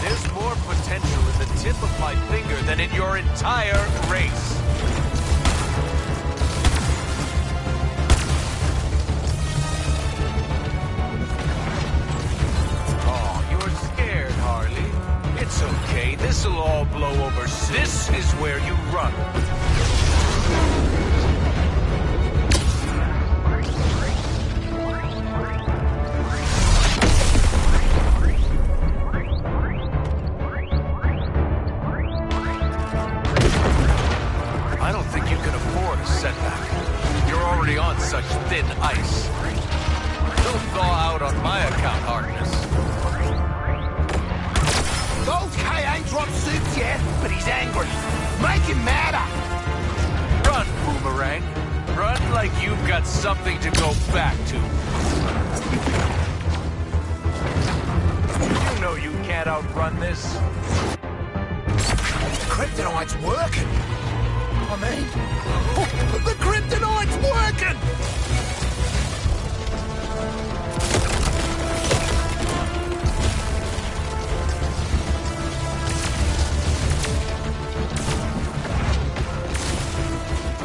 There's more potential in the tip of my finger than in your entire race. Oh, you're scared, Harley. It's okay. This'll all blow over soon. This is where you run. I don't think you can afford a setback. You're already on such thin ice. Don't thaw out on my account, Harkness. Gold K ain't dropped suits yet, but he's angry. Make him madder! Run, Boomerang. Run like you've got something to go back to. You know you can't outrun this. Kryptonite's working! I mean, the kryptonite's working!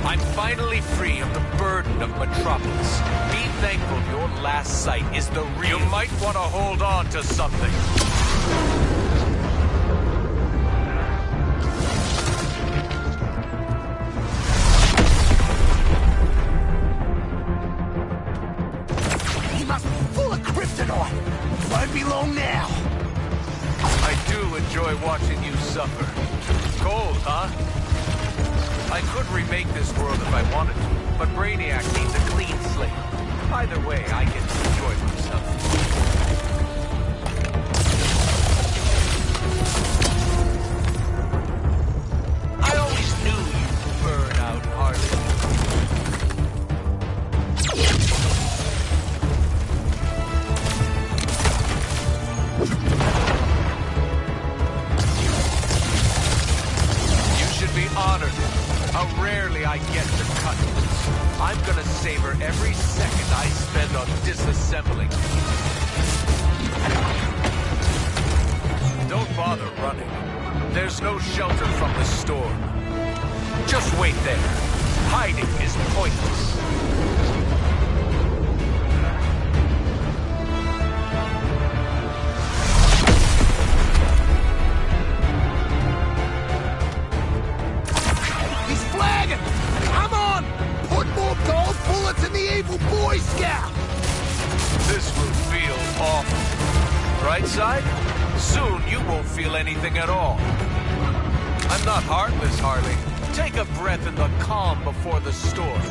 I'm finally free of the burden of Metropolis. Be thankful your last sight is the real. You might want to hold on to something. He must be full of kryptonite! Won't be long now! I do enjoy watching you suffer. Cold, huh? I could remake this world if I wanted to, but Brainiac needs a clean slate. Either way, I get to enjoy myself. I always knew you'd burn out, Harley. You should be honored. How rarely I get to cut loose. I'm gonna savor every second I spend on disassembling. Don't bother running. There's no shelter from the storm. Just wait there. Hiding is pointless. He's flagging! Come on! Put more gold bullets in the evil Boy Scout! This will feel awful. Right side? Soon you won't feel anything at all. I'm not heartless, Harley. Take a breath in the calm before the storm.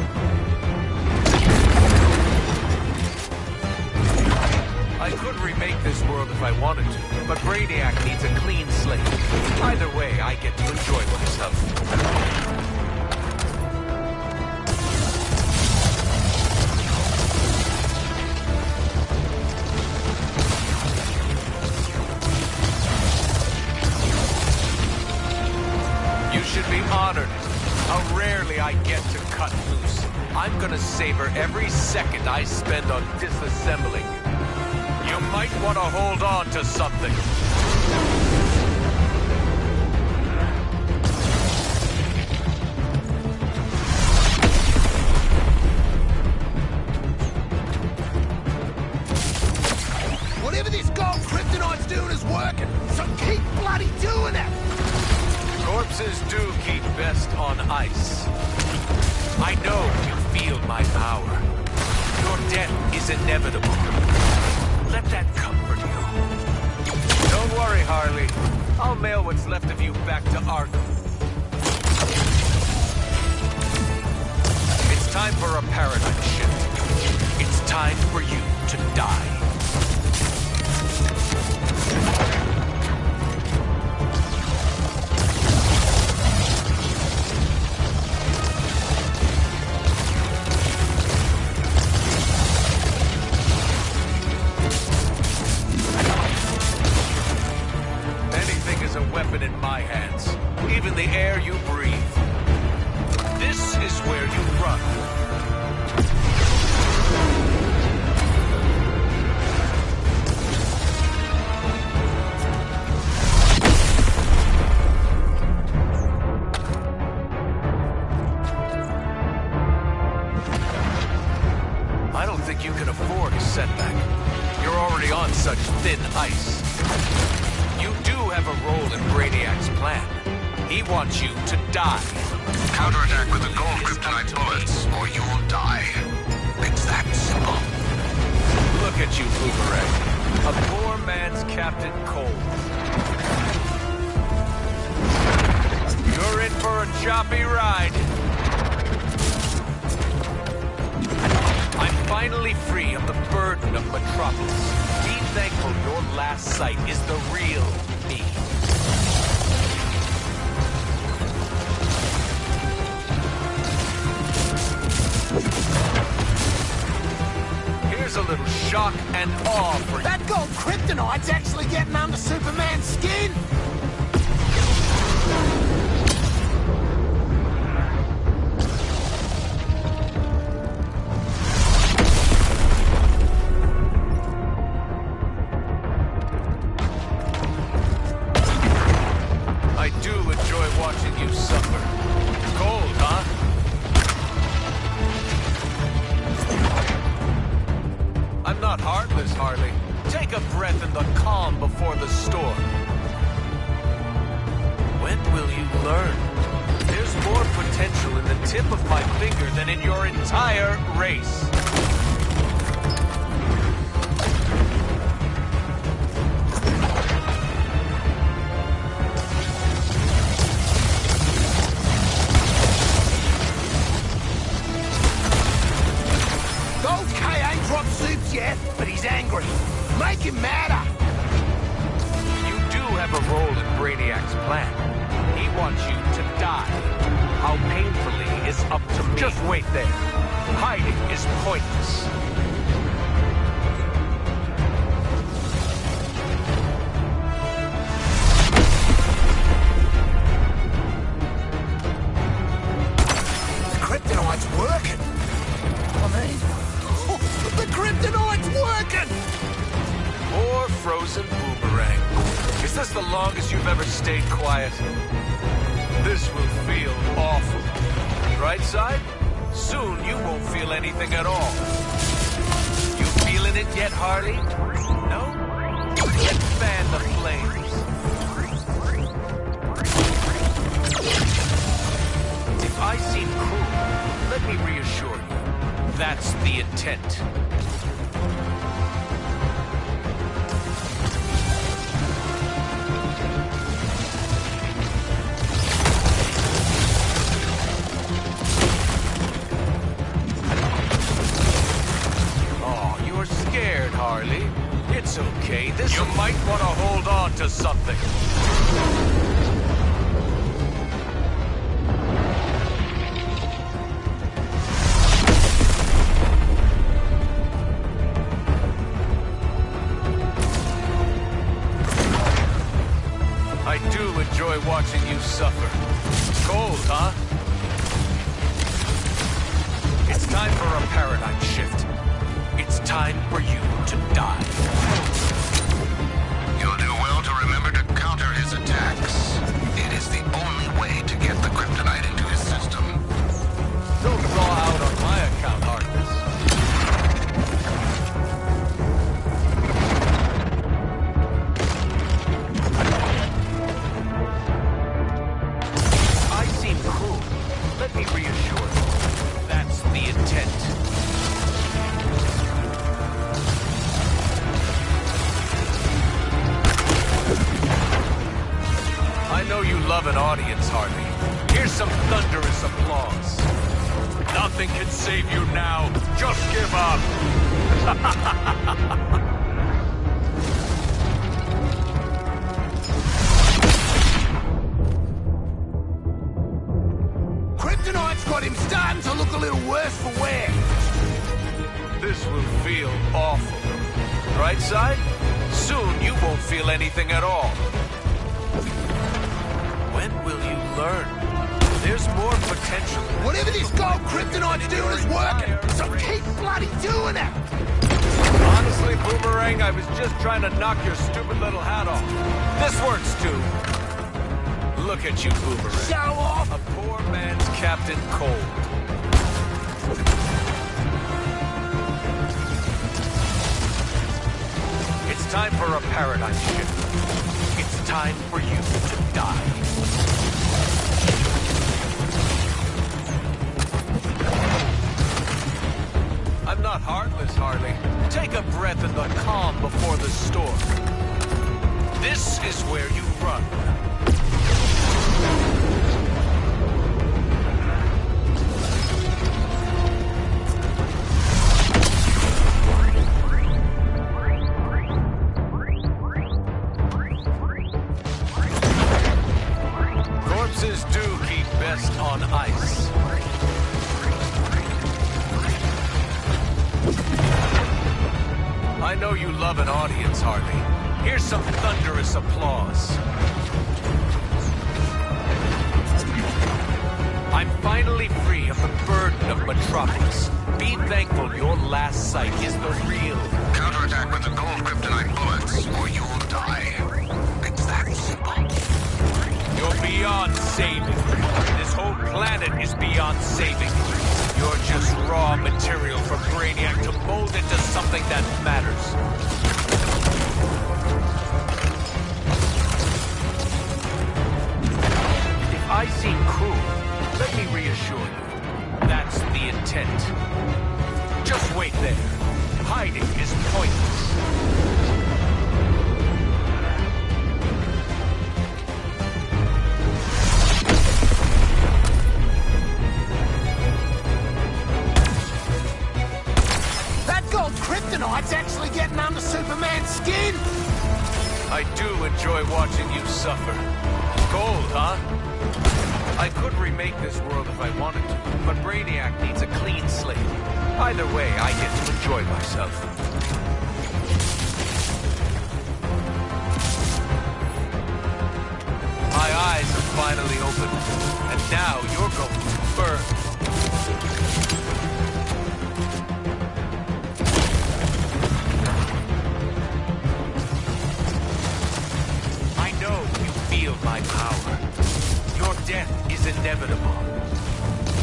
I could remake this world if I wanted to, but Brainiac needs a clean slate. Either way, I get to enjoy myself. You should be honored. How rarely I get to cut loose. I'm gonna savor every second I spend on disassembling. You might want to hold on to something. Whatever this gold kryptonite's doing is working, so keep bloody doing it! Corpses do keep best on ice. I know you feel my power. Your death is inevitable. Let that comfort you. Don't worry, Harley. I'll mail what's left of you back to Arkham. It's time for a paradigm shift. It's time for you to die. Anything is a weapon in my hands. Even the air you breathe. This is where you run. I don't think you can afford a setback. You're already on such thin ice. You do have a role in Brainiac's plan. He wants you to die. Counterattack with the gold kryptonite bullets, or you'll die. It's that simple. Look at you, Boomerang. A poor man's Captain Cold. You're in for a choppy ride. I'm finally free of the burden of Metropolis. Be thankful your last sight is the real me. Here's a little shock and awe for you. That gold kryptonite's actually getting under Superman's skin! I do enjoy watching you suffer. Cold, huh? I'm not heartless, Harley. Take a breath in the calm before the storm. When will you learn? There's more potential in the tip of my finger than in your entire race. Gold K ain't dropped soups yet, but he's angry. Make him madder! You do have a role in Brainiac's plan. He wants you to die. How painfully is up to me. Just wait there. Hiding is pointless. The kryptonite's working! The kryptonite's working! Poor frozen Boomerang. Is this the longest you've ever stayed quiet? This will feel awful. Right side? Soon you won't feel anything at all. You feeling it yet, Harley? No? Let's fan the flames. If I seem cruel, let me reassure you. That's the intent. Oh, you're scared, Harley. It's okay. You might want to hold on to something. I do enjoy watching you suffer. Cold, huh? It's time for a paradigm shift. It's time for you to die. You'll do well to remember to counter his attacks. It is the only way to get the kryptonite into his system. Don't draw out on my account, Harkness. I seem cruel. Let me reassure you. That's the intent. love an audience, Harley. Here's some thunderous applause. Nothing can save you now. Just give up. Kryptonite's got him starting to look a little worse for wear. This will feel awful. Right side? Soon you won't feel anything at all. When will you learn? There's more potential. Whatever this gold Kryptonite's doing is working, so keep bloody doing it! Honestly, Boomerang, I was just trying to knock your stupid little hat off. This works too. Look at you, Boomerang. Show off! A poor man's Captain Cold. It's time for a paradigm shift. It's time for you to die. I'm not heartless, Harley. Take a breath in the calm before the storm. This is where you run. Corpses do keep best on ice. I know you love an audience, Harley. Here's some thunderous applause. I'm finally free of the burden of Metropolis. Be thankful your last sight is the real. Counterattack with the gold kryptonite bullets, or you'll die. It's that simple. You're beyond saving. This whole planet is beyond saving. You're just raw material for Brainiac to mold into something that matters. If I seem cruel, let me reassure you. That's the intent. Just wait there. Hiding is pointless. Kryptonite's actually getting under Superman's skin! I do enjoy watching you suffer. Gold, huh? I could remake this world if I wanted to, but Brainiac needs a clean slate. Either way, I get to enjoy myself. My eyes have finally opened, and now you're going to burn. My power. Your death is inevitable.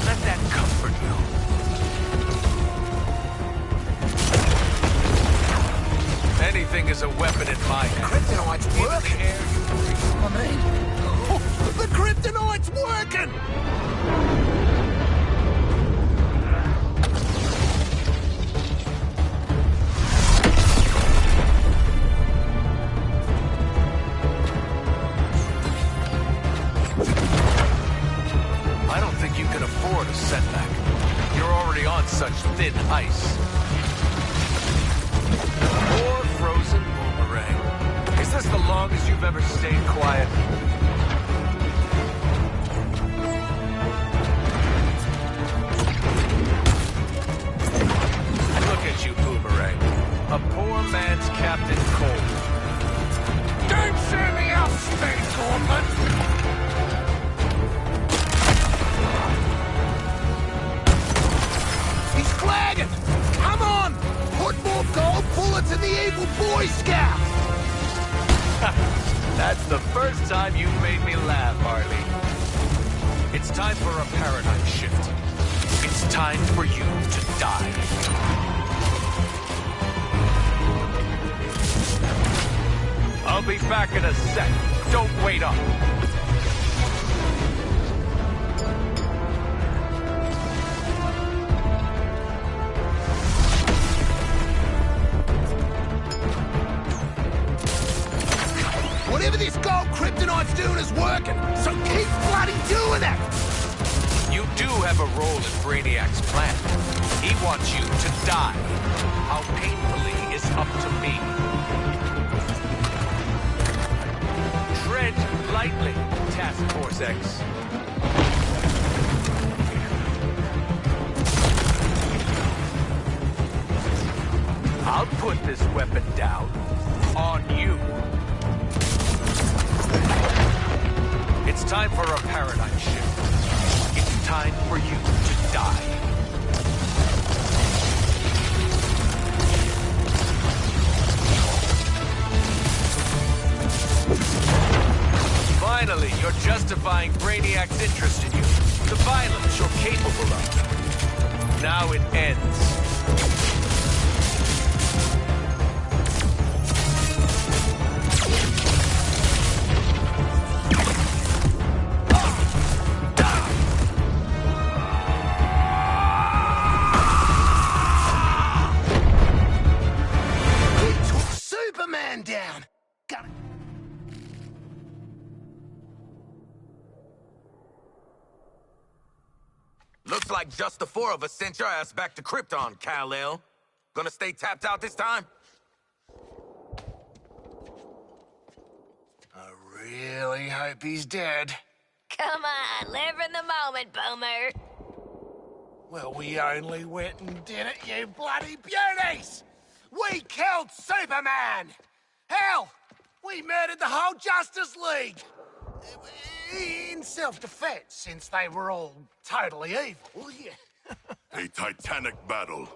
Let that comfort you. Anything is a weapon in my hand. Kryptonite's working! I mean, the Kryptonite's working! A setback. You're already on such thin ice. Poor frozen Boomerang. Is this the longest you've ever stayed quiet? Look at you, Boomerang. A poor man's Captain Cold. Don't show me out, Space Gauntlet! Flagging! Come on! Put more gold bullets in the evil Boy Scout! That's the first time you've made me laugh, Harley. It's time for a paradigm shift. It's time for you to die. I'll be back in a sec. Don't wait up. Whatever this gold Kryptonite's doing is working, so keep bloody doing it! You do have a role in Brainiac's plan. He wants you to die. How painfully is up to me. Tread lightly, Task Force X. I'll put this weapon down on you. It's time for a paradigm shift. It's time for you to die. Finally, you're justifying Brainiac's interest in you. The violence you're capable of. Now it ends. Down. Got it. Looks like just the four of us sent your ass back to Krypton, Kal-El. Gonna stay tapped out this time? I really hope he's dead. Come on, live in the moment, Boomer. Well, we only went and did it, you bloody beauties! We killed Superman! Hell, we murdered the whole Justice League! In self-defense, since they were all totally evil, yeah. A titanic battle.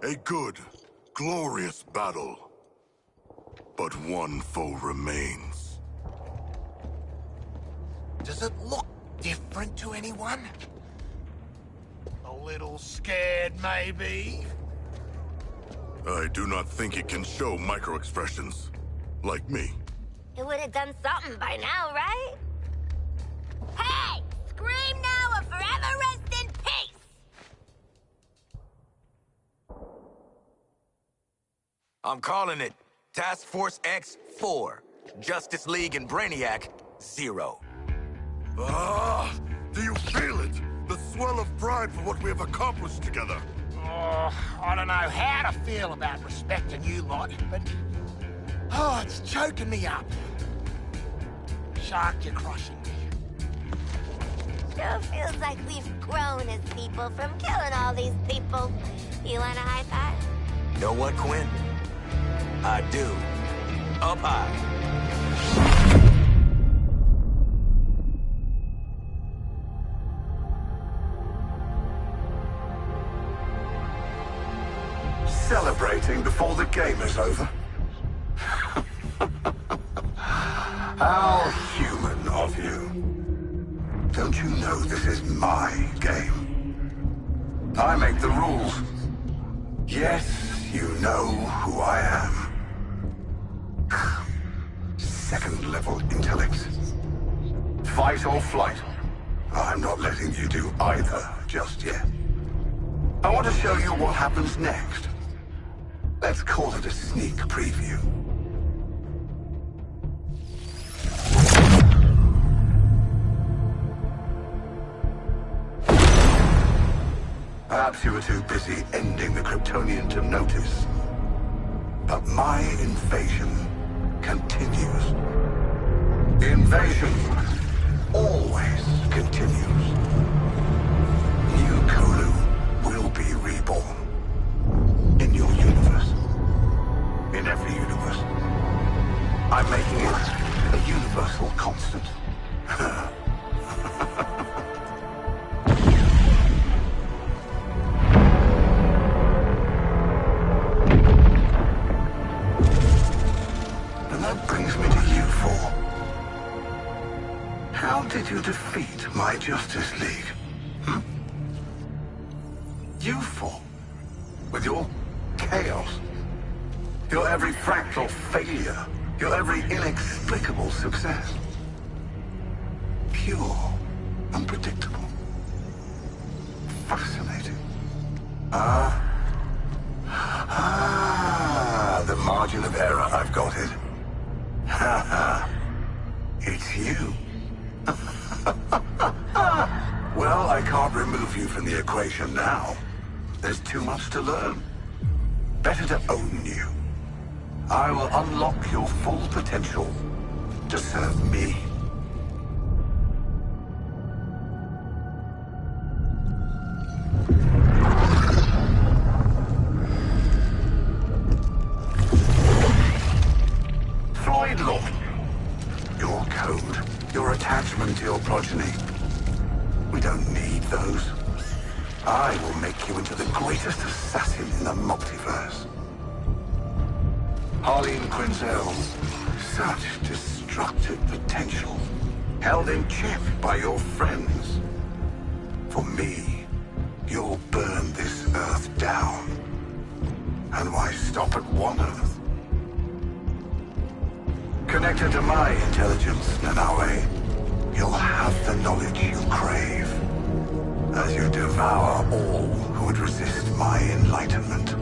A good, glorious battle. But one foe remains. Does it look different to anyone? A little scared, maybe? I do not think it can show micro-expressions. Like me. It would have done something by now, right? Hey! Scream now or forever rest in peace! I'm calling it Task Force X-4. Justice League and Brainiac, 0. Ah! Do you feel it? The swell of pride for what we have accomplished together. Oh, I don't know how to feel about respecting you lot, but... oh, it's choking me up. Shark, you're crushing me. Sure feels like we've grown as people from killing all these people. You want a high five? Know what, Quinn? I do. Up high. Celebrating before the game is over. How human of you. Don't you know this is my game? I make the rules. Yes, you know who I am. Second-level intellect. Fight or flight. I'm not letting you do either just yet. I want to show you what happens next. Let's call it a sneak preview. Perhaps you were too busy ending the Kryptonian to notice. But my invasion continues. The invasion always continues. New Kolu will be reborn. In your universe. In every universe. I'm making it a universal constant. And that brings me to you four. How did you defeat my Justice League? You four. With your chaos. Your every fractal failure. Your every inexplicable success. Pure. Unpredictable. Fascinating. The margin of error, I've got it. Ha ha. It's you. I can't remove you from the equation now. There's too much to learn. Better to own you. I will unlock your full potential to serve me. Floyd Lawton. Your code, your attachment to your progeny. We don't need those. I will make you into the greatest assassin in the multiverse. Harleen Quinzel, such destructive potential, held in check by your friends. For me, you'll burn this Earth down. And why stop at one Earth? Connected to my intelligence, Nanaue, you'll have the knowledge you crave, as you devour all who would resist my enlightenment.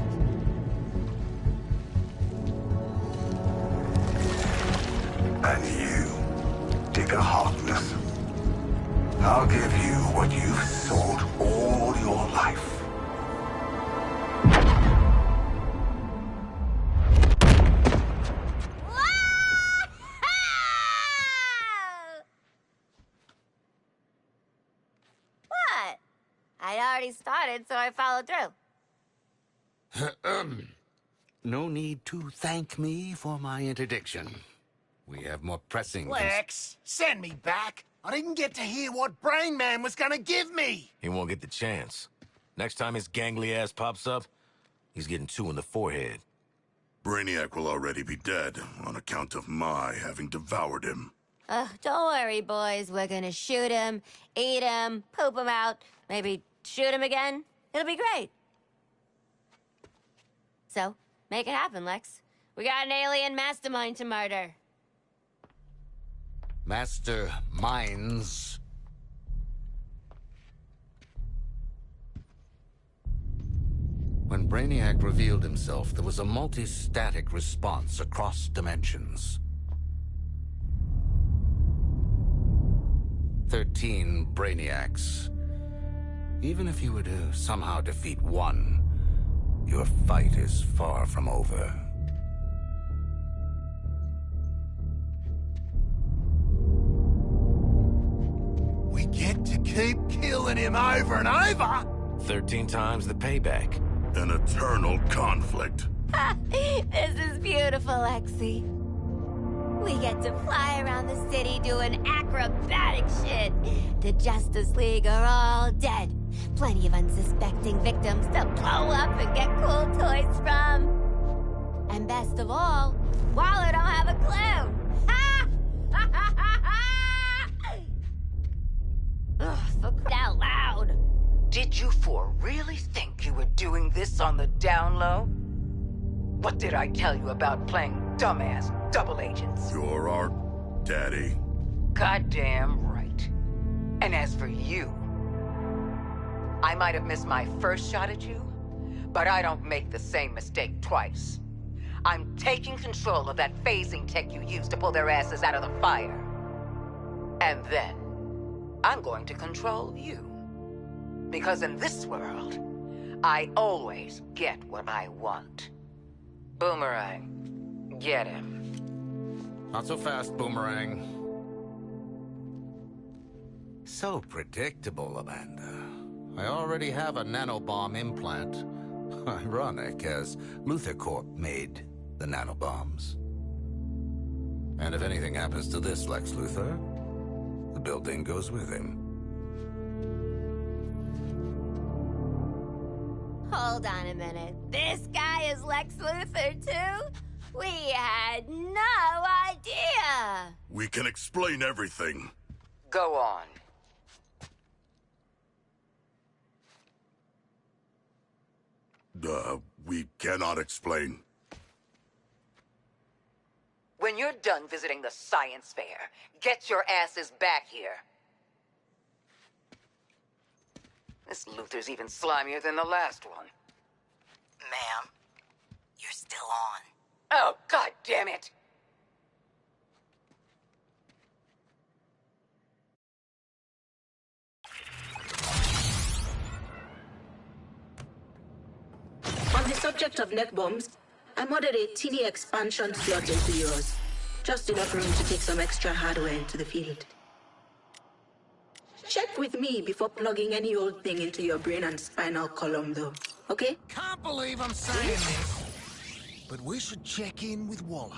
And you, Digger Harkness, I'll give you what you've sought all your life. What? I'd already started, so I followed through. No need to thank me for my interdiction. We have more pressing... Lex, send me back. I didn't get to hear what Brain Man was gonna give me. He won't get the chance. Next time his gangly ass pops up, he's getting 2 in the forehead. Brainiac will already be dead on account of my having devoured him. Don't worry, boys. We're gonna shoot him, eat him, poop him out, maybe shoot him again. It'll be great. So, make it happen, Lex. We got an alien mastermind to murder. Master Minds. When Brainiac revealed himself, there was a multi-static response across dimensions. 13 Brainiacs. Even if you were to somehow defeat one, your fight is far from over. We get to keep killing him over and over. 13 times the payback. An eternal conflict. This is beautiful, Lexi. We get to fly around the city doing acrobatic shit. The Justice League are all dead. Plenty of unsuspecting victims to blow up and get cool toys from. And best of all, Waller don't have a clue. Ugh, for crying out loud. Did you for really think you were doing this on the down low? What did I tell you about playing dumbass double agents? You're our daddy. Goddamn right. And as for you, I might have missed my first shot at you, but I don't make the same mistake twice. I'm taking control of that phasing tech you used to pull their asses out of the fire. And then, I'm going to control you. Because in this world, I always get what I want. Boomerang, get him. Not so fast, Boomerang. So predictable, Amanda. I already have a nanobomb implant. Ironic, as Luthor Corp made the nanobombs. And if anything happens to this Lex Luthor, the building goes with him. Hold on a minute. This guy is Lex Luthor, too? We had no idea. We can explain everything. Go on. We cannot explain. When you're done visiting the science fair, get your asses back here. This Luthor's even slimier than the last one. Ma'am, you're still on. Oh, God damn it! the subject of neck bombs, I modded a teeny expansion slot into yours. Just enough room to take some extra hardware into the field. Check with me before plugging any old thing into your brain and spinal column, though. Okay? Can't believe I'm saying this, but we should check in with Waller.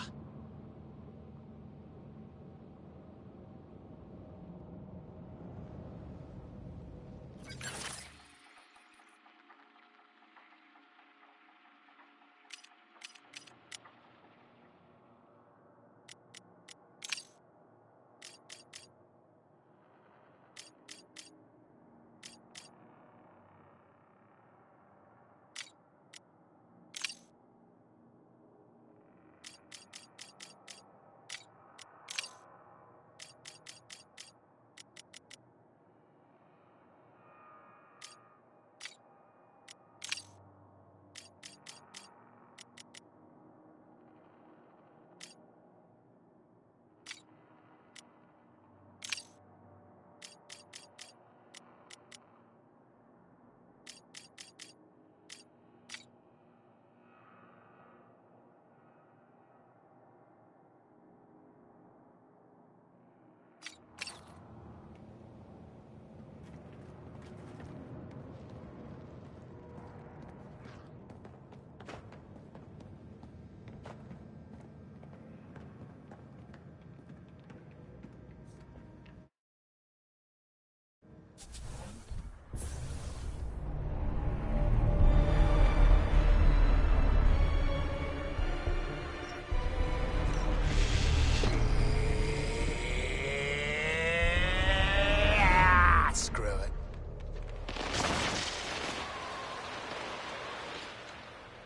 Screw it.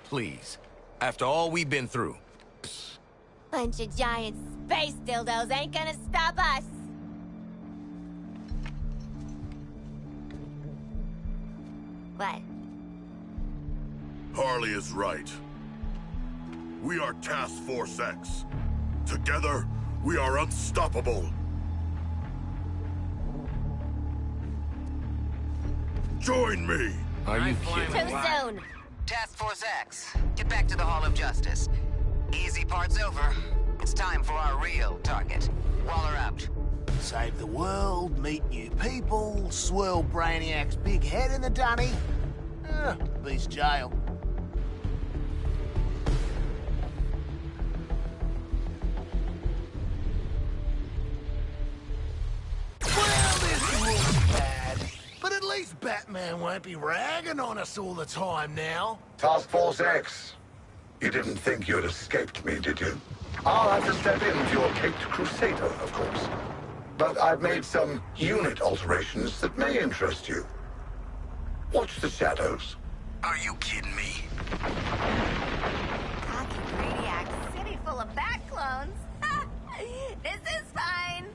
Please. After all we've been through. Bunch of giant space dildos ain't gonna stop us. What? Harley is right. We are Task Force X. Together, we are unstoppable. Join me! Are you Too soon. Task Force X, get back to the Hall of Justice. Easy part's over. It's time for our real target. Waller out. Save the world, meet new people, swirl Brainiac's big head in the dunny. Beast jail. Well, this looks bad, but at least Batman won't be ragging on us all the time now. Task Force X. You didn't think you'd escaped me, did you? I'll have to step in for your Caped Crusader, of course. But I've made some unit alterations that may interest you. Watch the shadows. Are you kidding me? Cocky Brainiac, city full of bat clones. This is fine.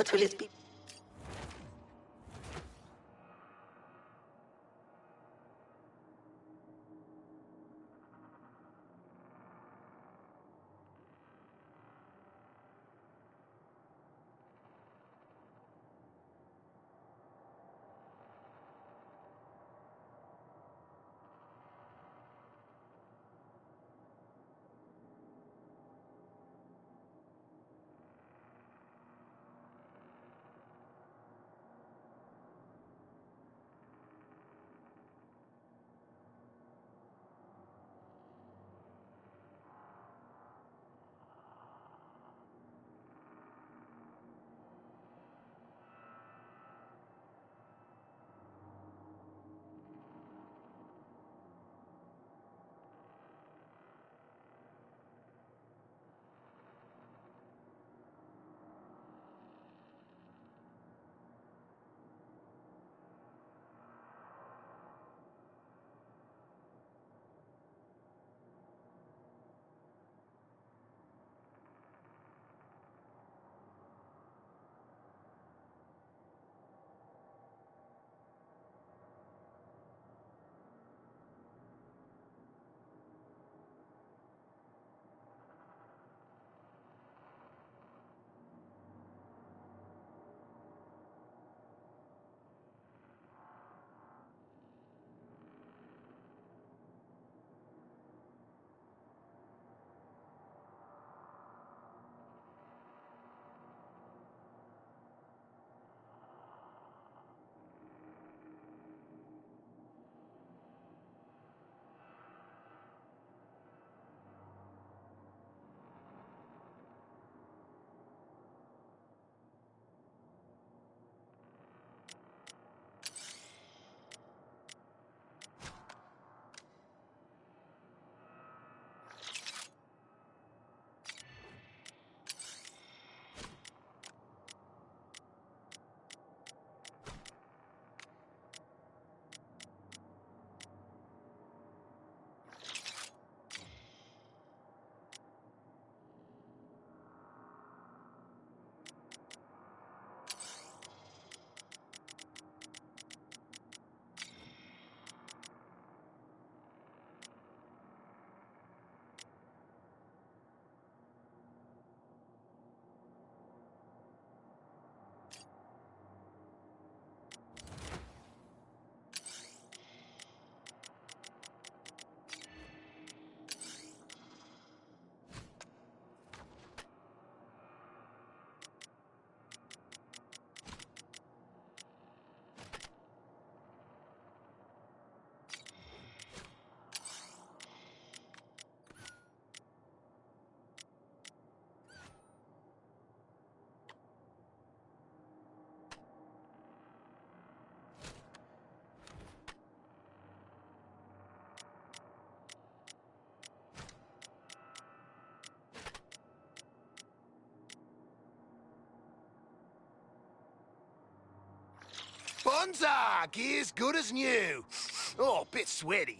What will it be? Bonza! Gear's good as new. Oh, bit sweaty.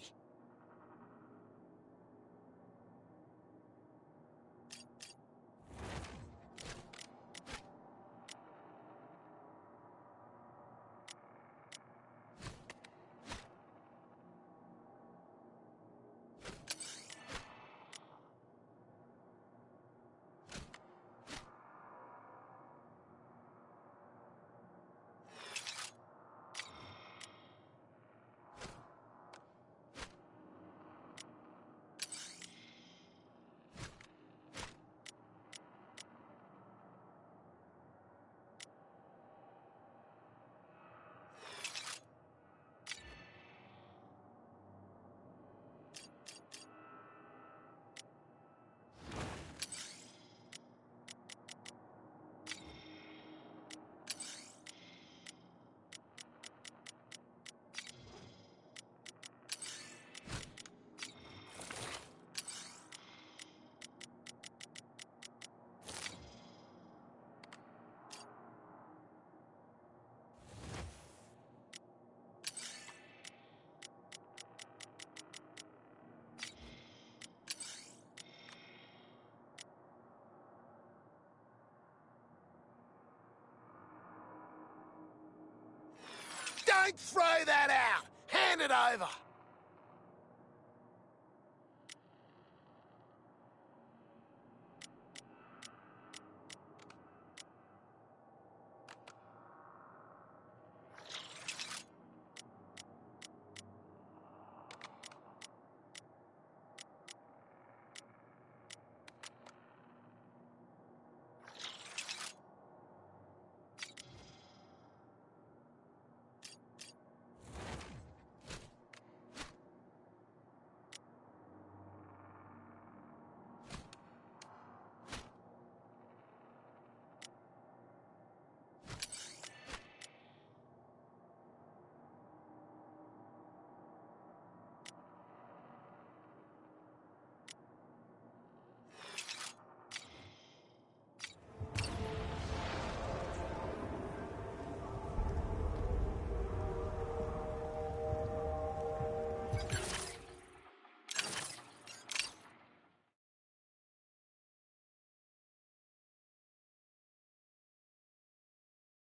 Don't throw that out! Hand it over!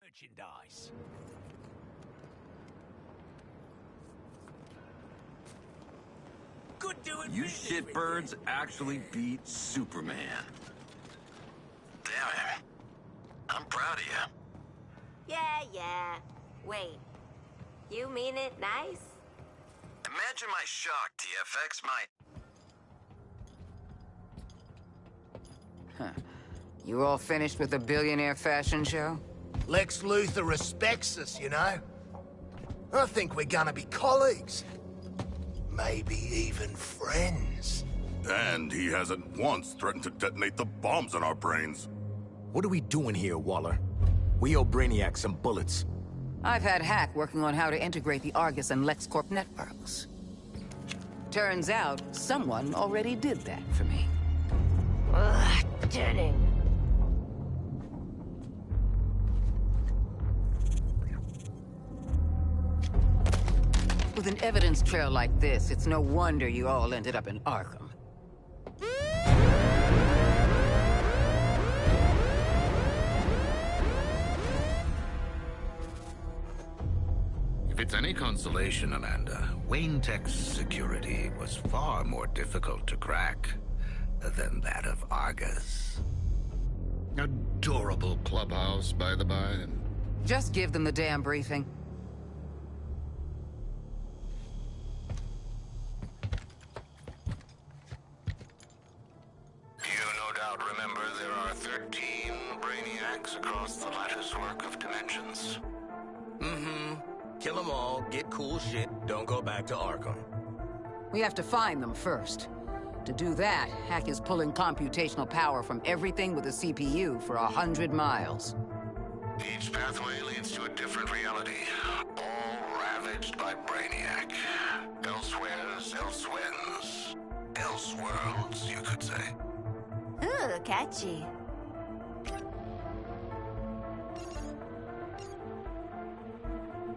Merchandise. Good doing You business shitbirds actually beat Superman. Damn it. I'm proud of you. Yeah. Wait. You mean it nice? Imagine my shock, TFX, You all finished with the billionaire fashion show? Lex Luthor respects us, you know? I think we're gonna be colleagues. Maybe even friends. And he hasn't once threatened to detonate the bombs in our brains. What are we doing here, Waller? We owe Brainiac some bullets. I've had Hack working on how to integrate the Argus and LexCorp networks. Turns out, someone already did that for me. Ugh, Denning. With an evidence trail like this, it's no wonder you all ended up in Arkham. If it's any consolation, Amanda, Wayne Tech's security was far more difficult to crack than that of Argus. Adorable clubhouse, by the by. Just give them the damn briefing. You no doubt remember there are 13 Brainiacs across the latticework of dimensions. Mm-hmm. Kill them all, get cool shit, don't go back to Arkham. We have to find them first. To do that, Hack is pulling computational power from everything with a CPU for 100 miles. Each pathway leads to a different reality, all ravaged by Brainiac. Elsewheres, elsewhens, elseworlds, you could say. Ooh, catchy.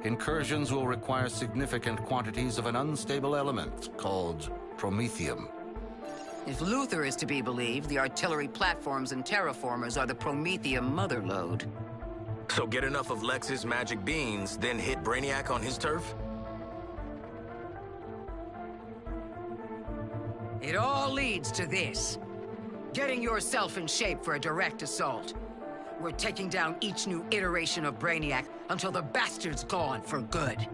Incursions will require significant quantities of an unstable element called promethium. If Luthor is to be believed, the artillery platforms and terraformers are the Promethium motherlode. So get enough of Lex's magic beans, then hit Brainiac on his turf? It all leads to this. Getting yourself in shape for a direct assault. We're taking down each new iteration of Brainiac until the bastard's gone for good.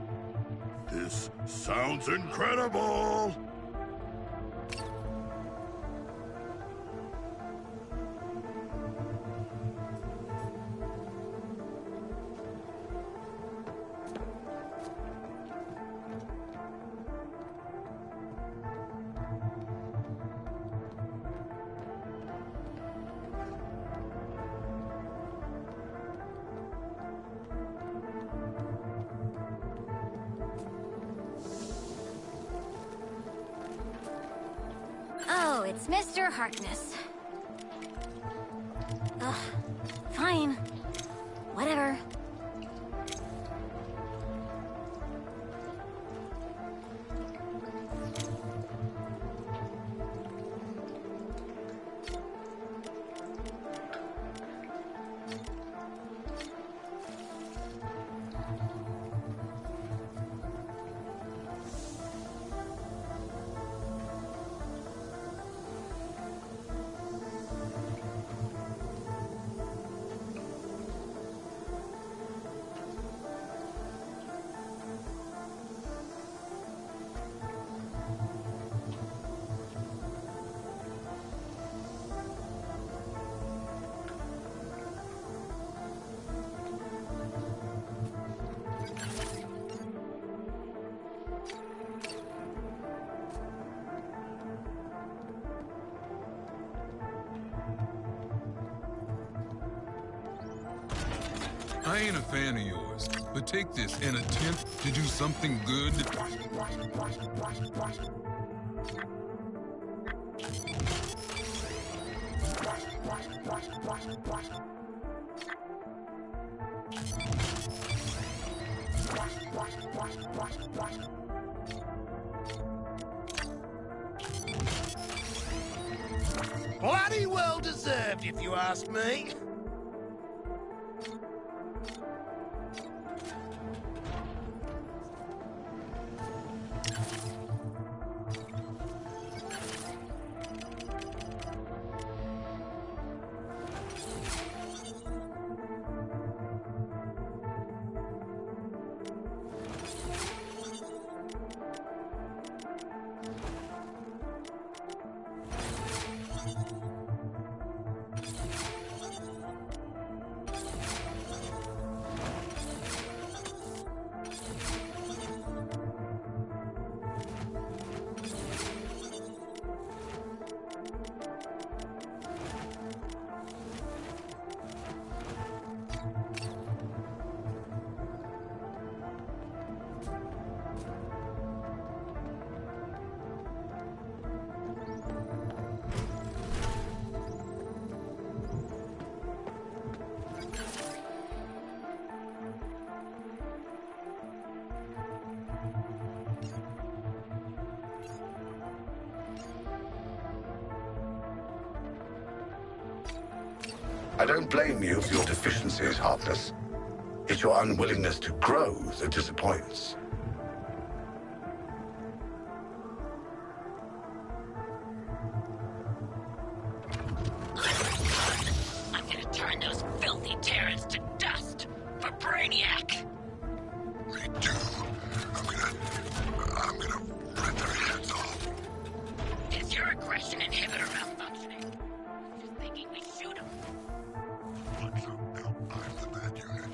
This sounds incredible! Oh, it's Mr. Harkness. Ugh, fine. Whatever. I ain't a fan of yours, but take this, an attempt to do something good. Bloody well deserved, if you ask me. I don't blame you for your deficiencies, Heartless. It's your unwillingness to grow that disappoints. I'm gonna turn those filthy Terrans to dust for Brainiac! Me too. I'm gonna rip their heads off. Is your aggression inhibitor malfunctioning? Just thinking we shoot him. I'm the bad unit.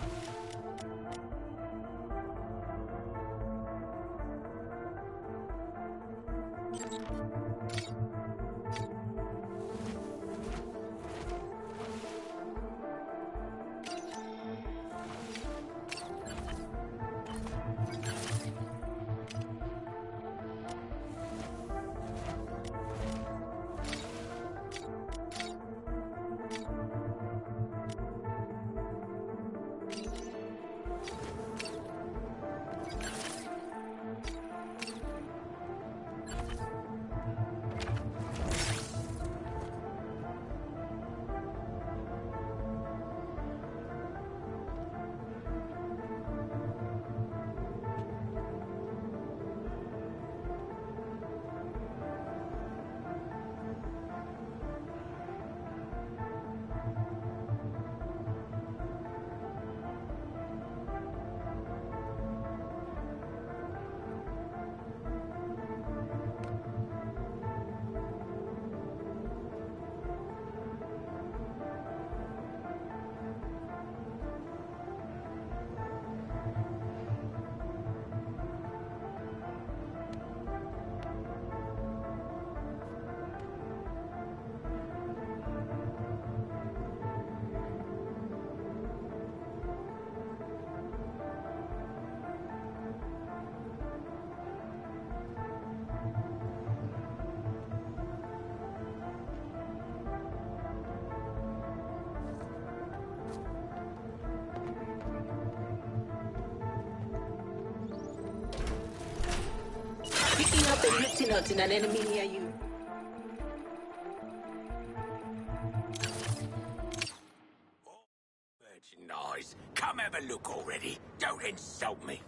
Picking up and lifting out in an enemy near you. Merchandise. Come have a look already. Don't insult me.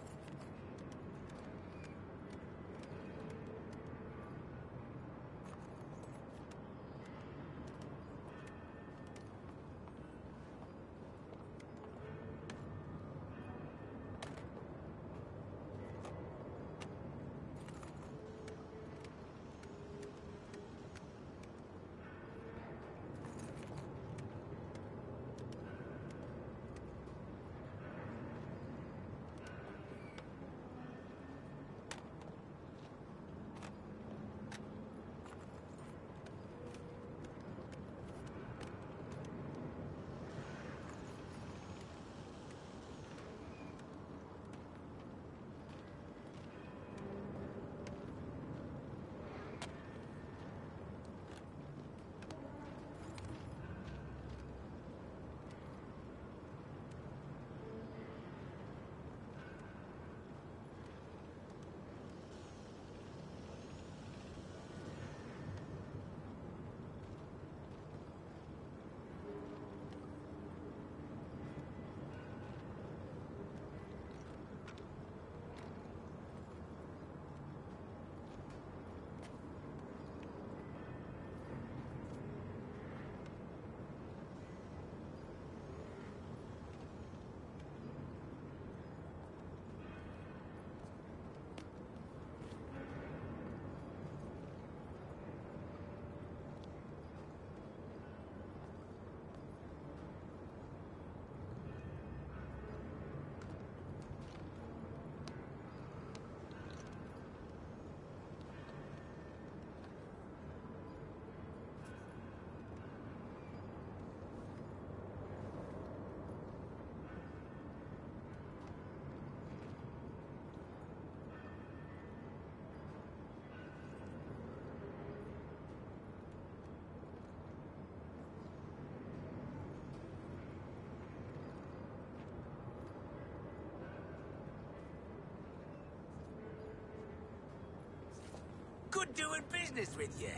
Good doing business with you.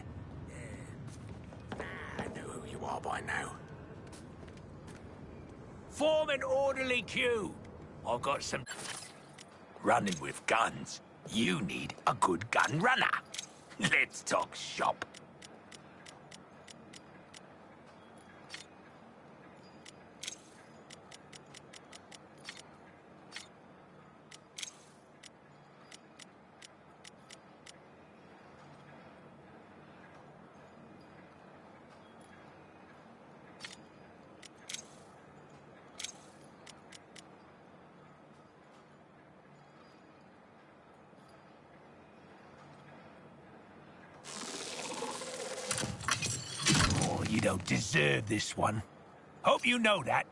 I know who you are by now. Form an orderly queue. I've got some... Running with guns. You need a good gun runner. Let's talk shop. You don't deserve this one. Hope you know that.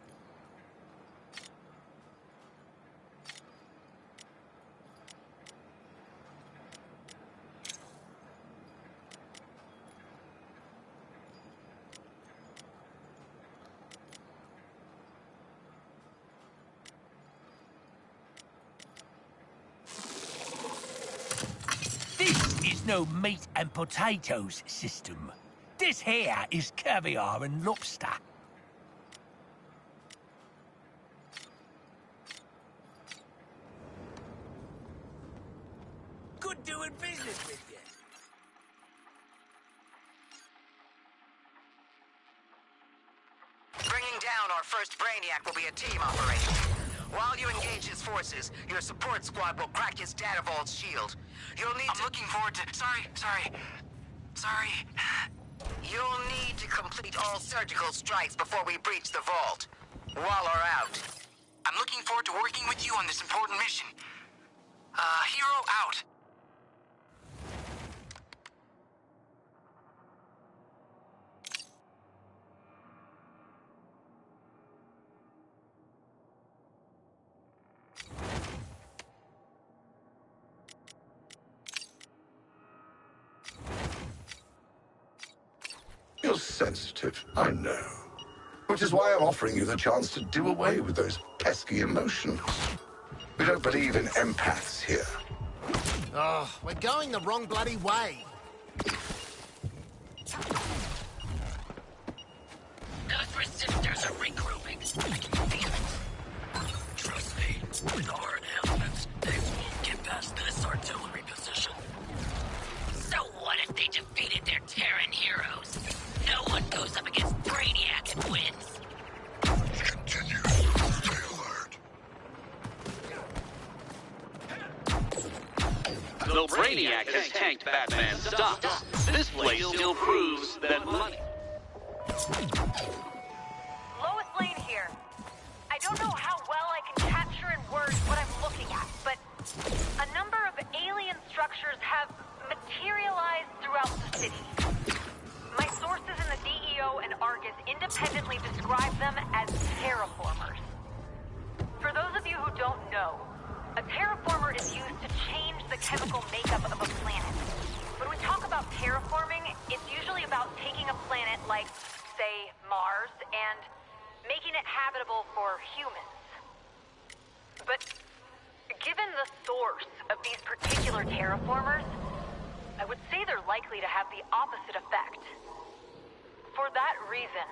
This is no meat and potatoes system. This here is caviar and lobster. Good doing business with you. Bringing down our first Brainiac will be a team operation. While you engage his forces, your support squad will crack his data vault's shield. You'll need to... I'm looking forward to... Sorry. You'll need to complete all surgical strikes before we breach the vault. Waller out. I'm looking forward to working with you on this important mission. Hero out. You're sensitive, I know. Which is why I'm offering you the chance to do away with those pesky emotions. We don't believe in empaths here. Oh, we're going the wrong bloody way. Those resistors are regrouping. I can feel it. Trust me, with our enhancements, they won't get past this artillery position. So what if they defeated their Terran heroes? No one goes up against Brainiac and wins. Continue. Stay alert. Though Brainiac has tanked Batman's stocks, this place still proves that money... Lois Lane here. I don't know how well I can capture in words what I'm looking at, but a number of alien structures have materialized throughout the city. My sources in the DEO and Argus independently describe them as terraformers. For those of you who don't know, a terraformer is used to change the chemical makeup of a planet. When we talk about terraforming, it's usually about taking a planet like, say, Mars, and making it habitable for humans. But given the source of these particular terraformers, I would say they're likely to have the opposite effect. For that reason,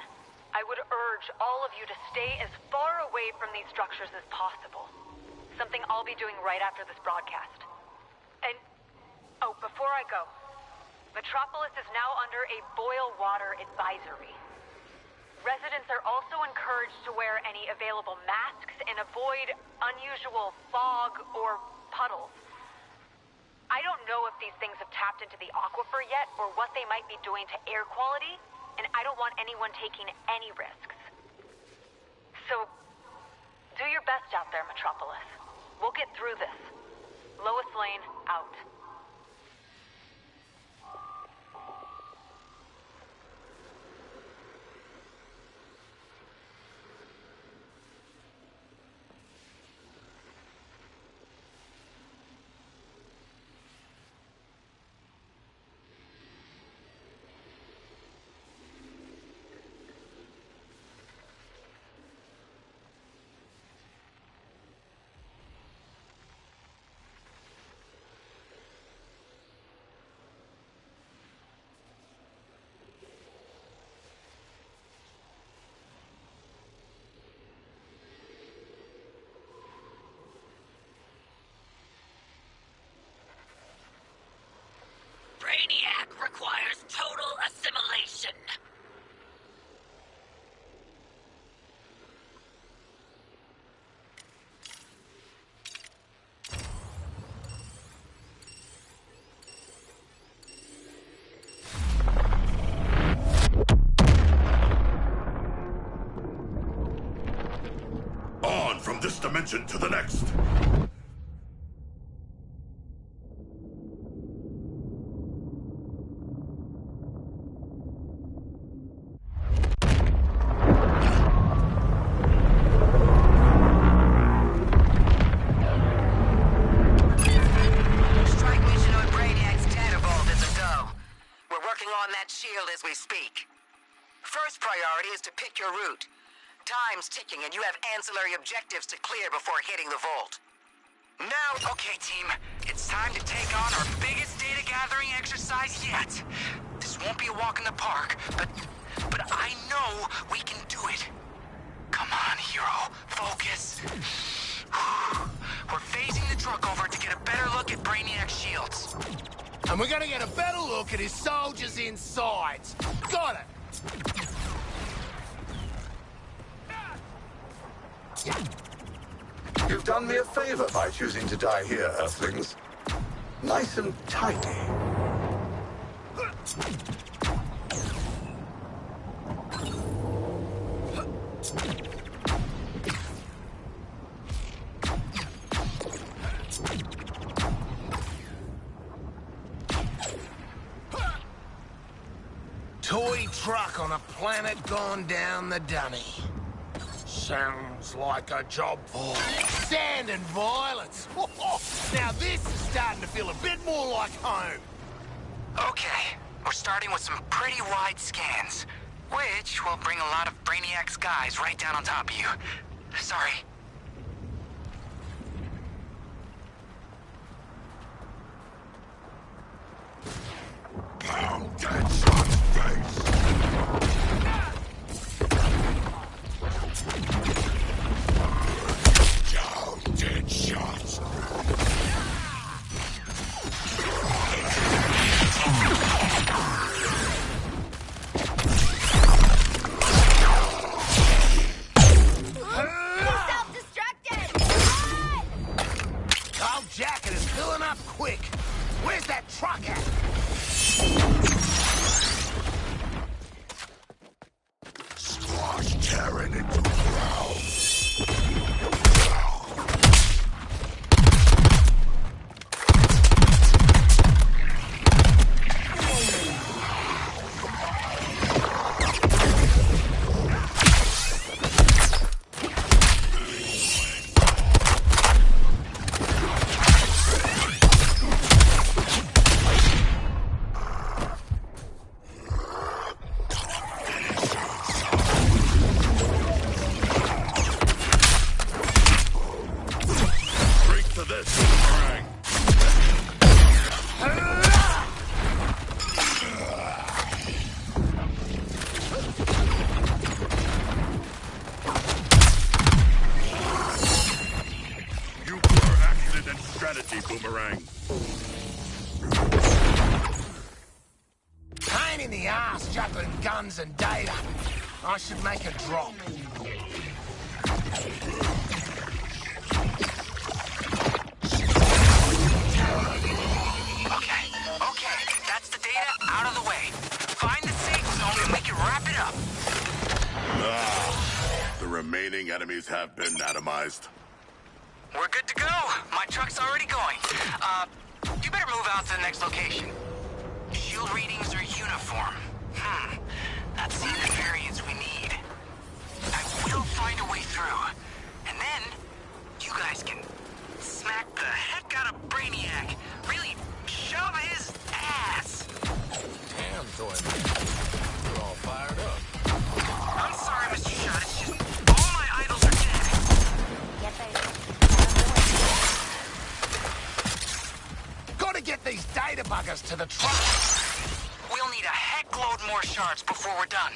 I would urge all of you to stay as far away from these structures as possible. Something I'll be doing right after this broadcast. And, oh, before I go, Metropolis is now under a boil water advisory. Residents are also encouraged to wear any available masks and avoid unusual fog or puddles. I don't know if these things have tapped into the aquifer yet or what they might be doing to air quality, and I don't want anyone taking any risks. So, do your best out there, Metropolis. We'll get through this. Lois Lane, out. dimension to the next. Strike mission on Brainiac's Tentavolt is a go. We're working on that shield as we speak. First priority is to pick your route. Time's ticking, and you have ancillary objectives to clear before hitting the vault. Now, okay, team. It's time to take on our biggest data gathering exercise yet. This won't be a walk in the park, but I know we can do it. Come on, hero. Focus. We're phasing the truck over to get a better look at Brainiac's shields. And we're gonna get a better look at his soldiers' insides. Got it! You've done me a favor by choosing to die here, Earthlings. Nice and tidy. Toy truck on a planet gone down the dunny. Sounds like a job for sand and violence. Now this is starting to feel a bit more like home. Okay, we're starting with some pretty wide scans, which will bring a lot of Brainiac's guys right down on top of you. Sorry. Pound that shot's face! Down, dead shots! Self-destructed! Run! Carl Jacket is filling up quick. Where's that truck at? Squash tearing into the ground. Boomerang. Pain in the ass juggling guns and data. I should make a drop. Okay, that's the data out of the way. Find the safe zone and we can wrap it up. The remaining enemies have been atomized. We're good to go. My truck's already going. You better move out to the next location. Shield readings are uniform. That's the variance we need. I will find a way through. And then, you guys can smack the heck out of Brainiac. Really shove his ass. Damn, Toyman. You're all fired up. I'm sorry, Mr. Shot. It's just all my idols are dead. Gotta get these data buggers to the truck. We'll need a heckload more shards before we're done.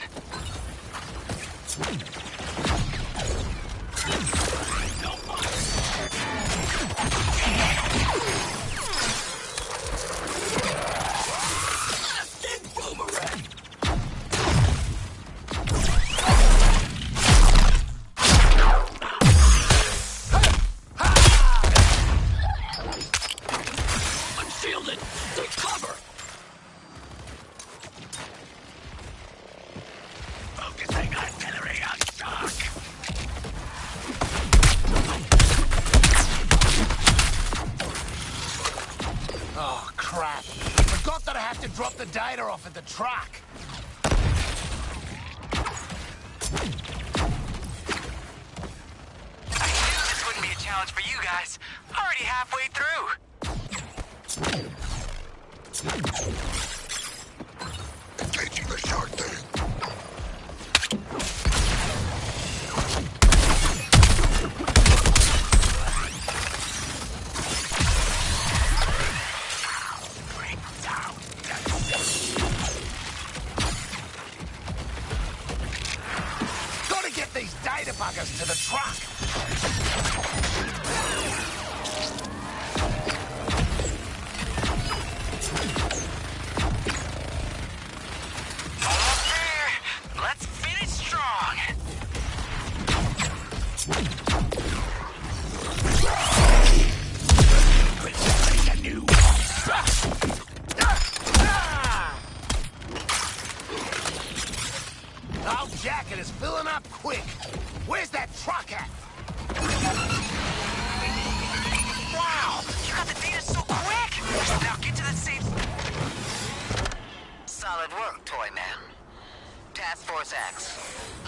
Unshielded! Take cover! Focusing artillery on shock. the data off at the truck. I knew this wouldn't be a challenge for you guys. Already halfway through. Engaging the shark thing. Gotta get these data buggers to the truck. Almost there. Let's finish strong. Old jacket is filling up quick. Where's that truck at? Wow, you got the data so quick. Now get to the safe. Solid work, Toy Man. Task Force X.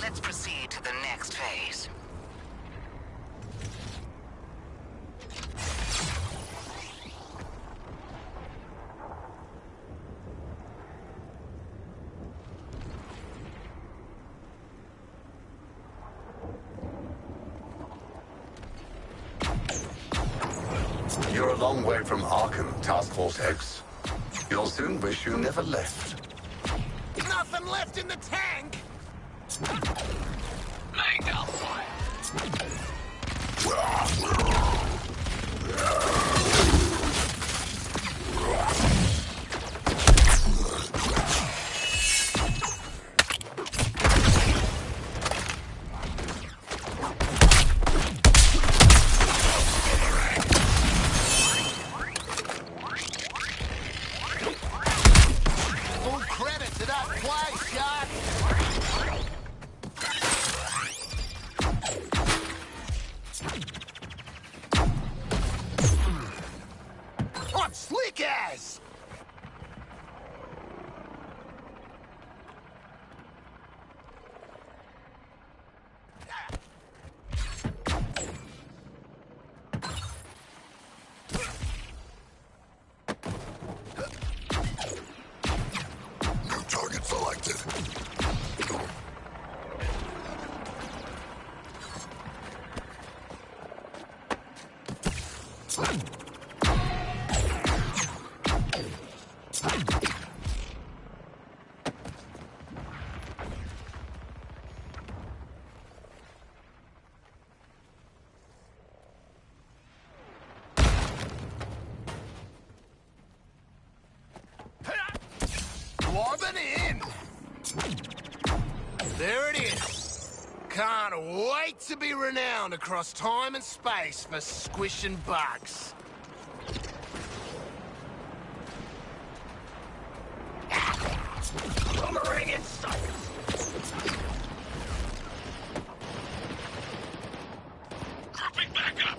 Let's proceed to the next phase. You're a long way from Arkham, Task Force X. You'll soon wish you never left. Nothing left in the tank. Mango. Full credit to that play, Shark. I'm slick as. No target selected. Wobbing in. There it is. Can't wait to be renowned across time and space for squishing bugs. Boomerang in sight. Dropping back up.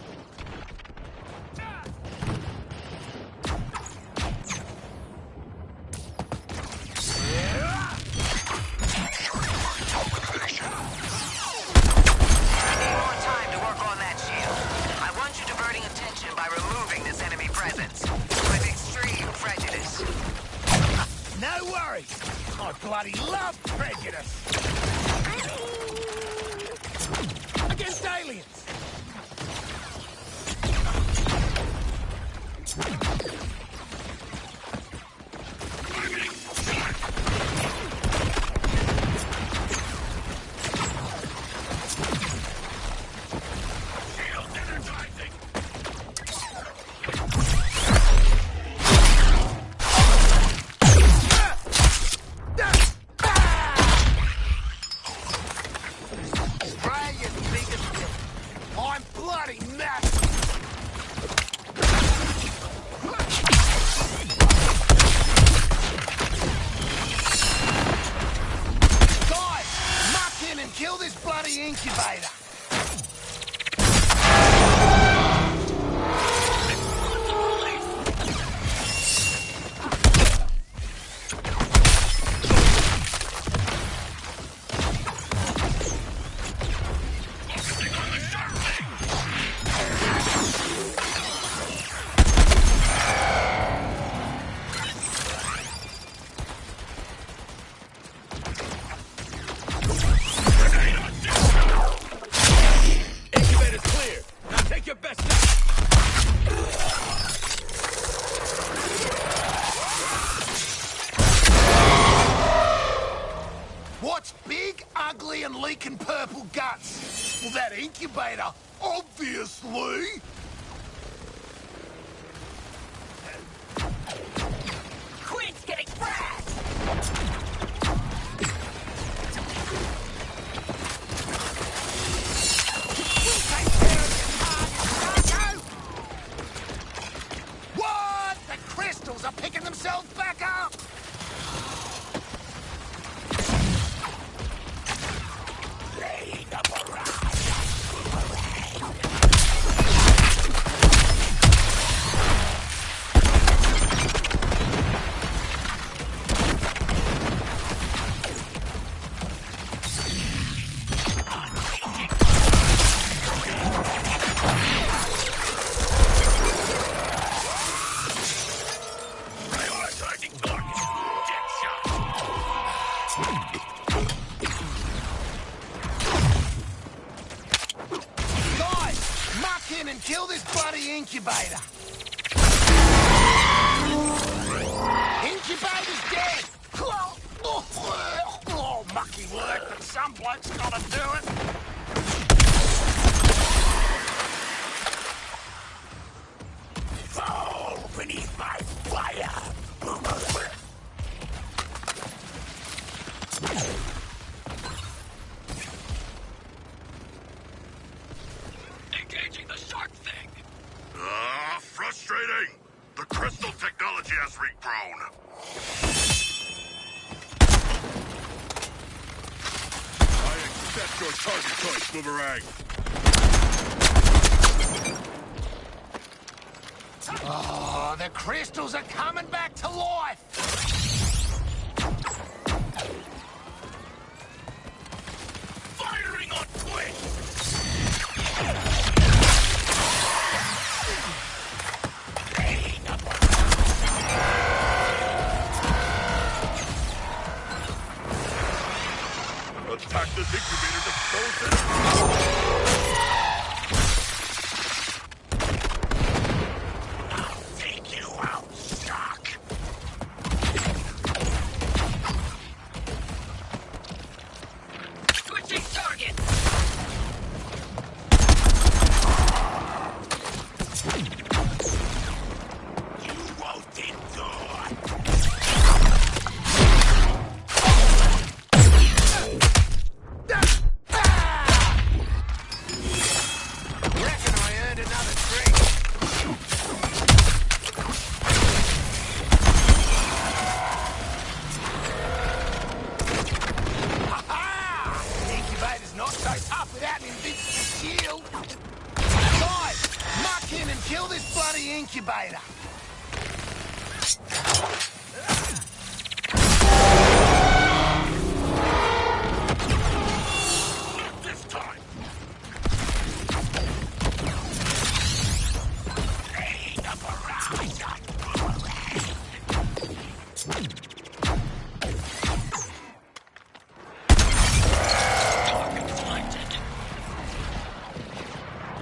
I need more time to work on that shield. I want you diverting attention by removing this enemy presence. With extreme prejudice. No worries. I bloody love prejudice. Against aliens. Australia's biggest hit. I'm bloody massive. Guys, muck in and kill this bloody incubator. What's big, ugly, and leaking purple guts? Well, that incubator, obviously. Quit's getting fresh! What? The crystals are picking themselves back up! Kill this bloody incubator! Incubator's dead! Oh, mucky work, but some bloke's gotta do it! Fall beneath my fire! Engaging the shark thing! Frustrating! The crystal technology has regrown. I accept your target choice, Boomerang. Oh, the crystals are coming back to life! Firing on twitch! Attack this incubator to expose it! I'll take you out, Shark! Switching target! You won't endure! Reckon I earned another drink. Ha-ha! The incubator's not so tough without an invincible shield. Guys, muck in and kill this bloody incubator. Not this time! Ain't a barrage on Boomerang! Target selected.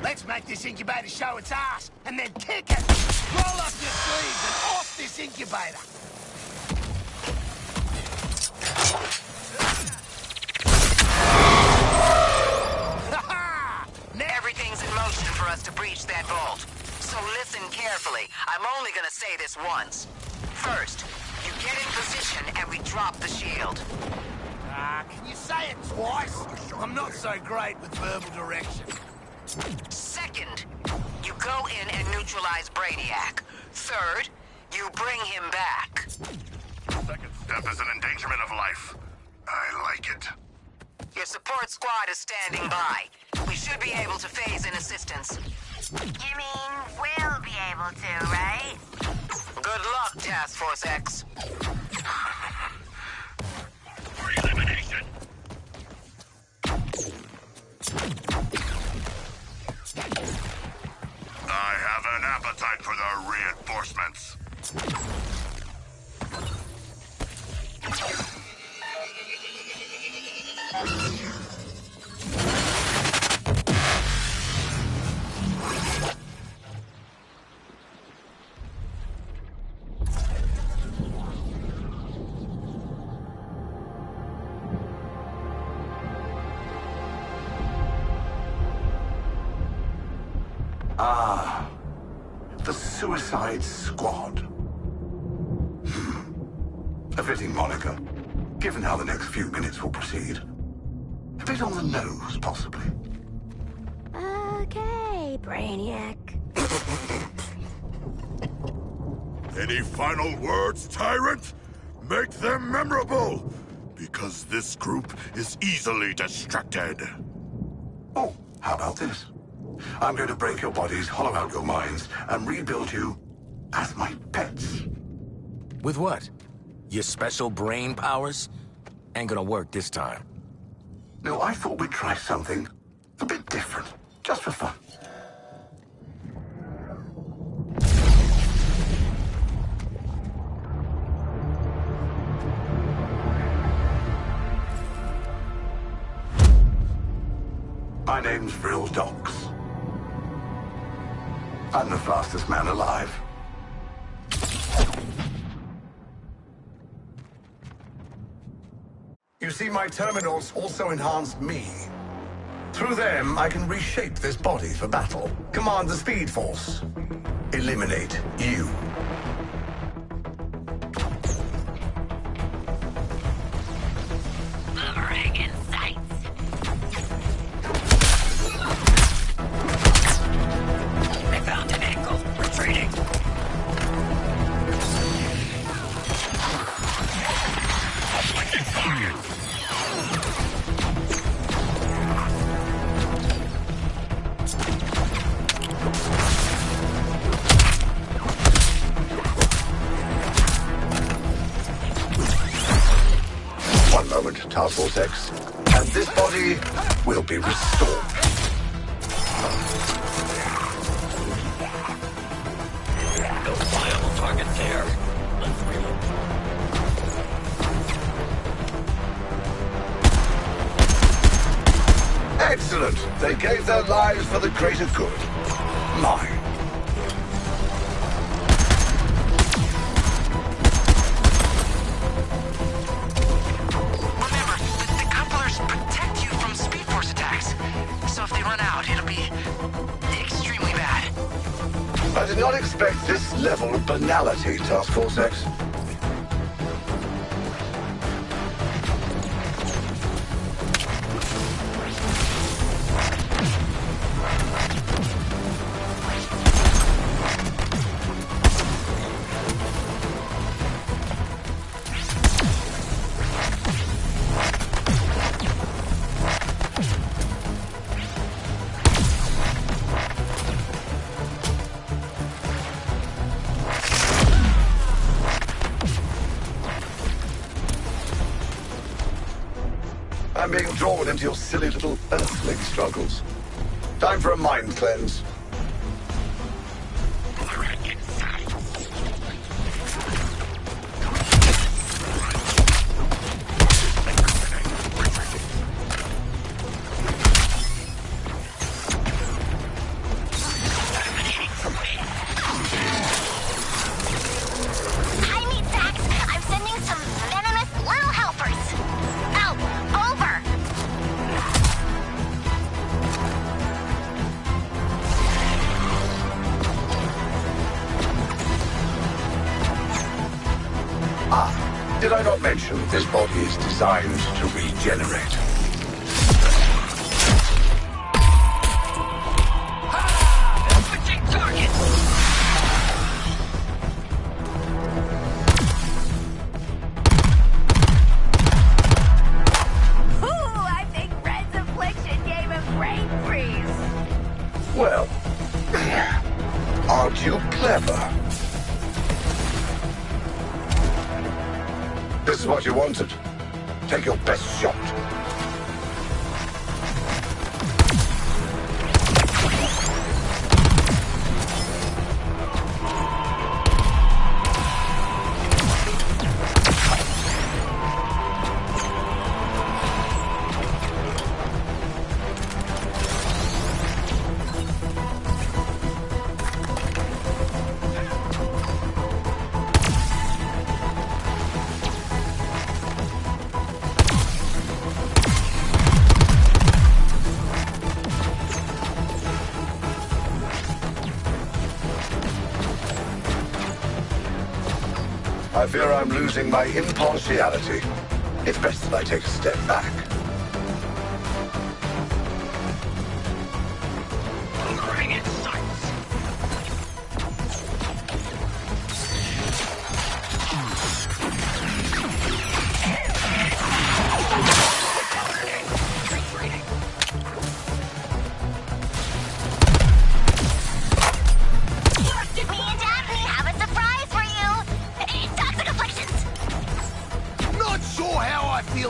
Let's make this incubator show its ass, and then kick it! Roll up your sleeves and off this incubator! Ha-ha! Everything's in motion for us to breach that vault. So listen carefully. I'm only gonna say this once. First, you get in position and we drop the shield. Can you say it twice? I'm not so great with verbal direction. Second, you go in and neutralize Brainiac. Third, you bring him back. Second step is an endangerment of life. I like it. Your support squad is standing by. We should be able to phase in assistance. You mean we'll be able to, right? Good luck, Task Force X. For elimination! I have an appetite for the reinforcements. Ah, the Suicide Squad. A fitting moniker, given how the next few minutes will proceed. A bit on the nose, possibly. Okay, Brainiac. Any final words, Tyrant? Make them memorable! Because this group is easily distracted. Oh, how about this? I'm going to break your bodies, hollow out your minds, and rebuild you as my pets. With what? Your special brain powers? Ain't gonna work this time. No, I thought we'd try something a bit different, just for fun. My name's Vril Dox. I'm the fastest man alive. You see, my terminals also enhanced me. Through them, I can reshape this body for battle, command the Speed Force, eliminate you. Boomerang in sight. They found an angle. Retreating. One moment, Task Force X, and this body will be restored. No viable target there. Let's reload. Excellent! They gave their lives for the greater good. Mine. Remember, the couplers protect you from Speed Force attacks. So if they run out, it'll be extremely bad. I did not expect this level of banality, Task Force X. I'm being drawn into your silly little earthling struggles. Time for a mind cleanse. I need Zax. I'm sending some venomous little helpers. Out. Over. Ah, did I not mention this body is designed to regenerate? Switching targets! Ooh, I think Red's affliction gave him brain freeze. Well, aren't you clever? This is what you wanted. Take your best shot. I fear I'm losing my impartiality. It's best that I take a step back. Bring it, sights.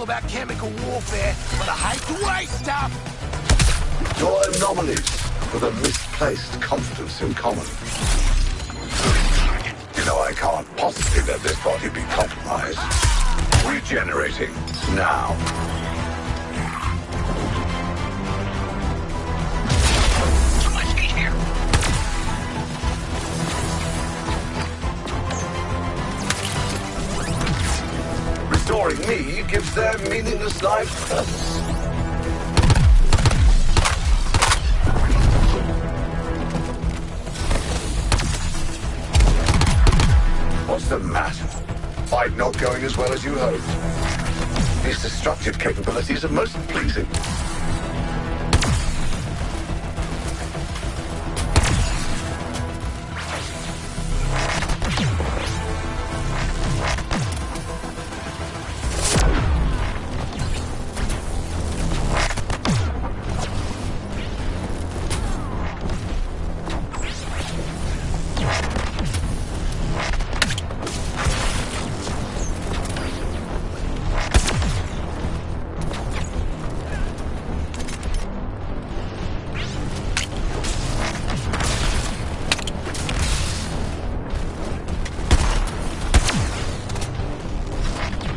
About chemical warfare, but I hate to waste stuff. You're anomalies with a misplaced confidence in common. You know, I can't possibly let this body be compromised. Regenerating now. Too much heat here. Restoring me gives their meaningless lives purpose. What's the matter? Fight not going as well as you hoped. These destructive capabilities are most pleasing.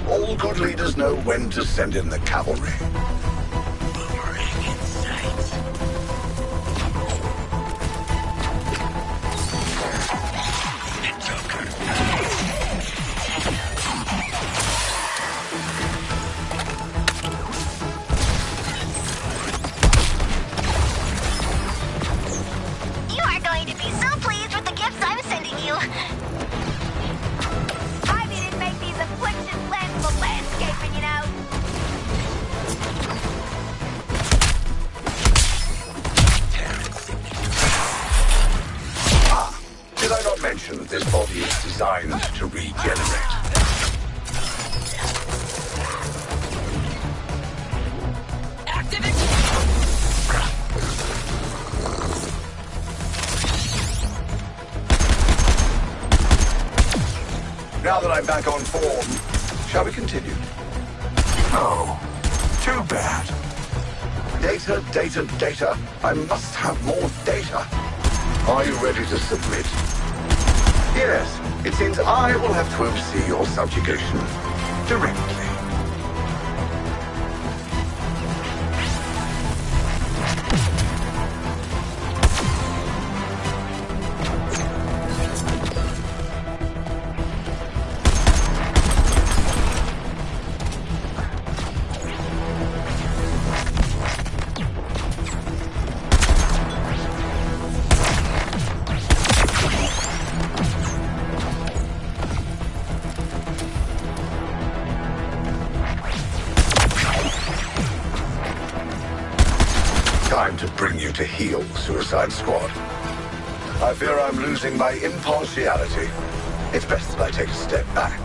All good leaders know when to send in the cavalry. You are going to be so pleased with the gifts I'm sending you. I didn't make these afflictions land for landscaping, you know. Did I not mention that this body is designed to regenerate? Now that I'm back on form, shall we continue? Oh, too bad. Data, data, data. I must have more data. Are you ready to submit? Yes, it seems I will have to oversee your subjugation directly. Time to bring you to heel, Suicide Squad. I fear I'm losing my impartiality. It's best that I take a step back.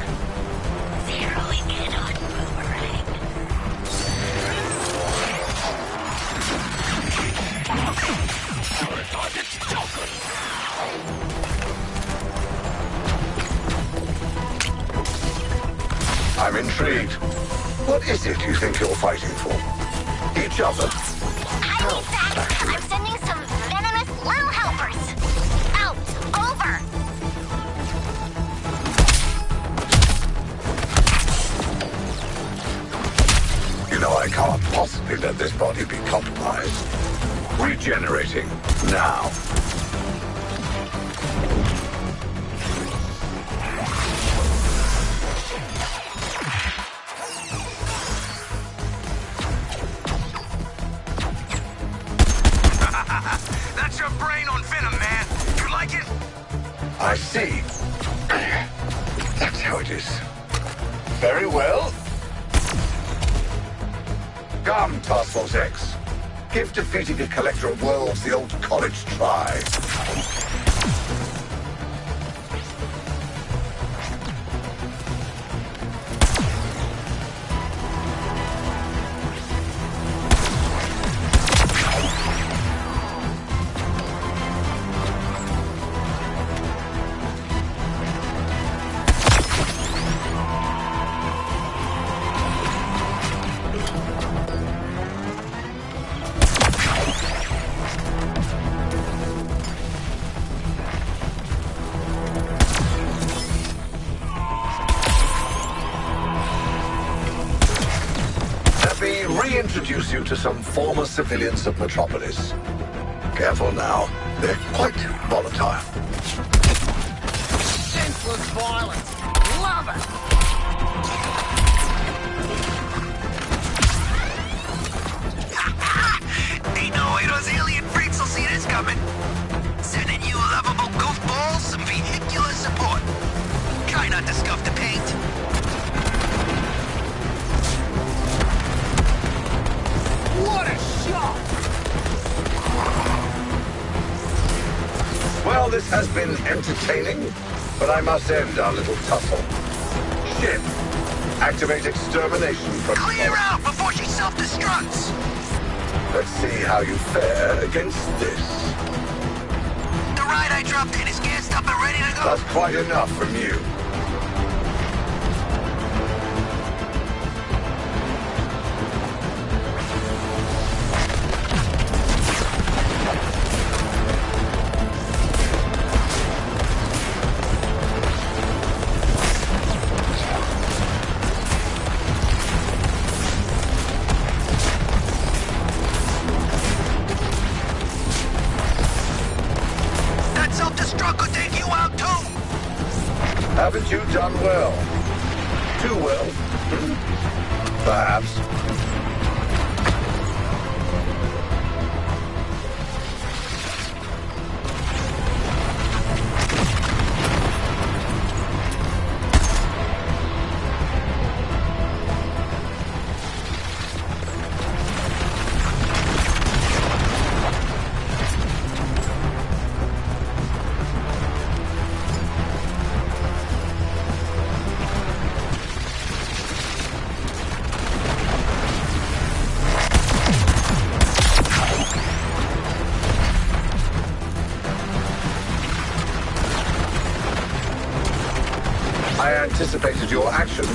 Zeroing in on Boomerang. I'm intrigued. What is it you think you're fighting for? Each other? I need that. I'm sending some venomous little helpers. Out. Over. You know, I can't possibly let this body be compromised. Regenerating now. That's your brain on Venom, man. You like it? I see. That's how it practice. Very well. Come, Task Force X. Give defeating a collector of worlds the old college try. Reintroduce you to some former civilians of Metropolis. Careful now, they're quite volatile. Senseless violence. Love it. Ain't no way those alien freaks will see this coming. Sending you lovable goofballs some vehicular support. Try not to scuff the paint. What a shot! Well, this has been entertaining, but I must end our little tussle. Ship, activate extermination from... Clear out before she self-destructs! Let's see how you fare against this. The ride I dropped in is gassed up and ready to go. That's quite enough from you. Haven't you done well? Too well? Perhaps. I anticipated your actions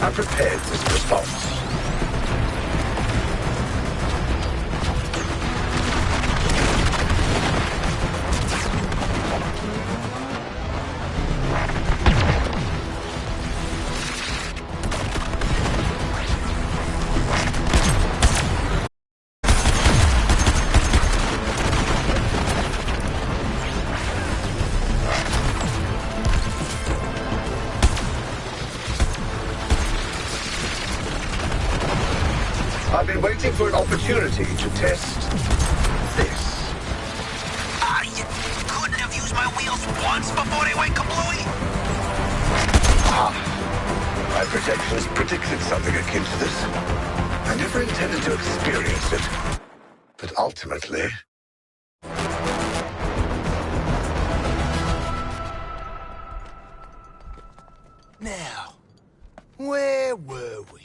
and prepared this response. I've been waiting for an opportunity to test this. You couldn't have used my wheels once before they went kablooey? My projections predicted something akin to this. I never intended to experience it. But ultimately... Now, where were we?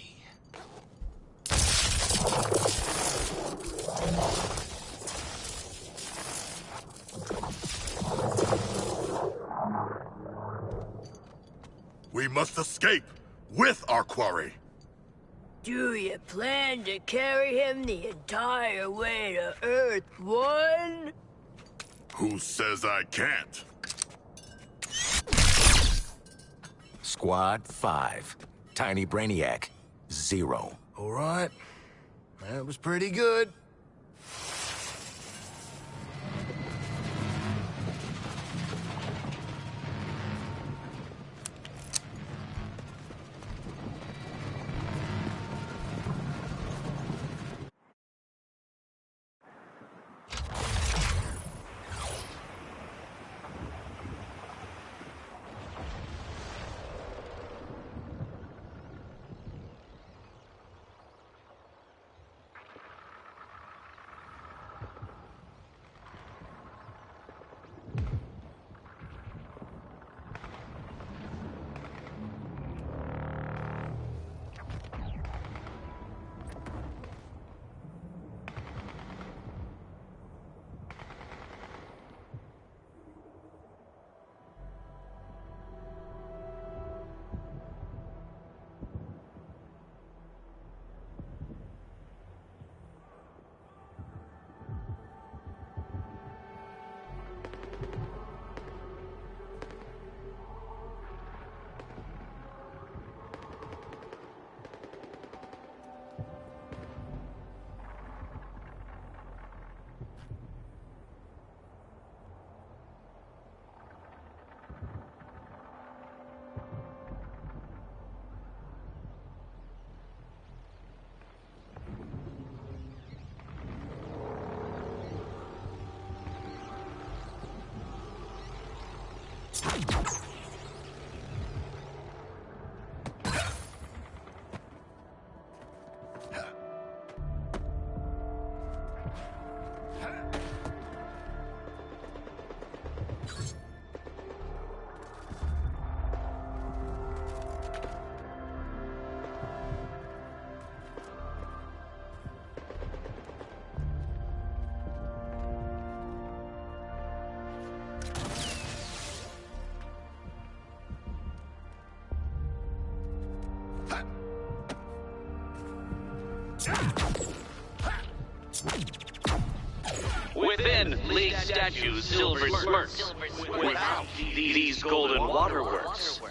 We must escape with our quarry. Do you plan to carry him the entire way to Earth-1? Who says I can't? Squad 5. Tiny Brainiac, 0. All right. That was pretty good. Within League statues, silver smirks. Without these golden waterworks.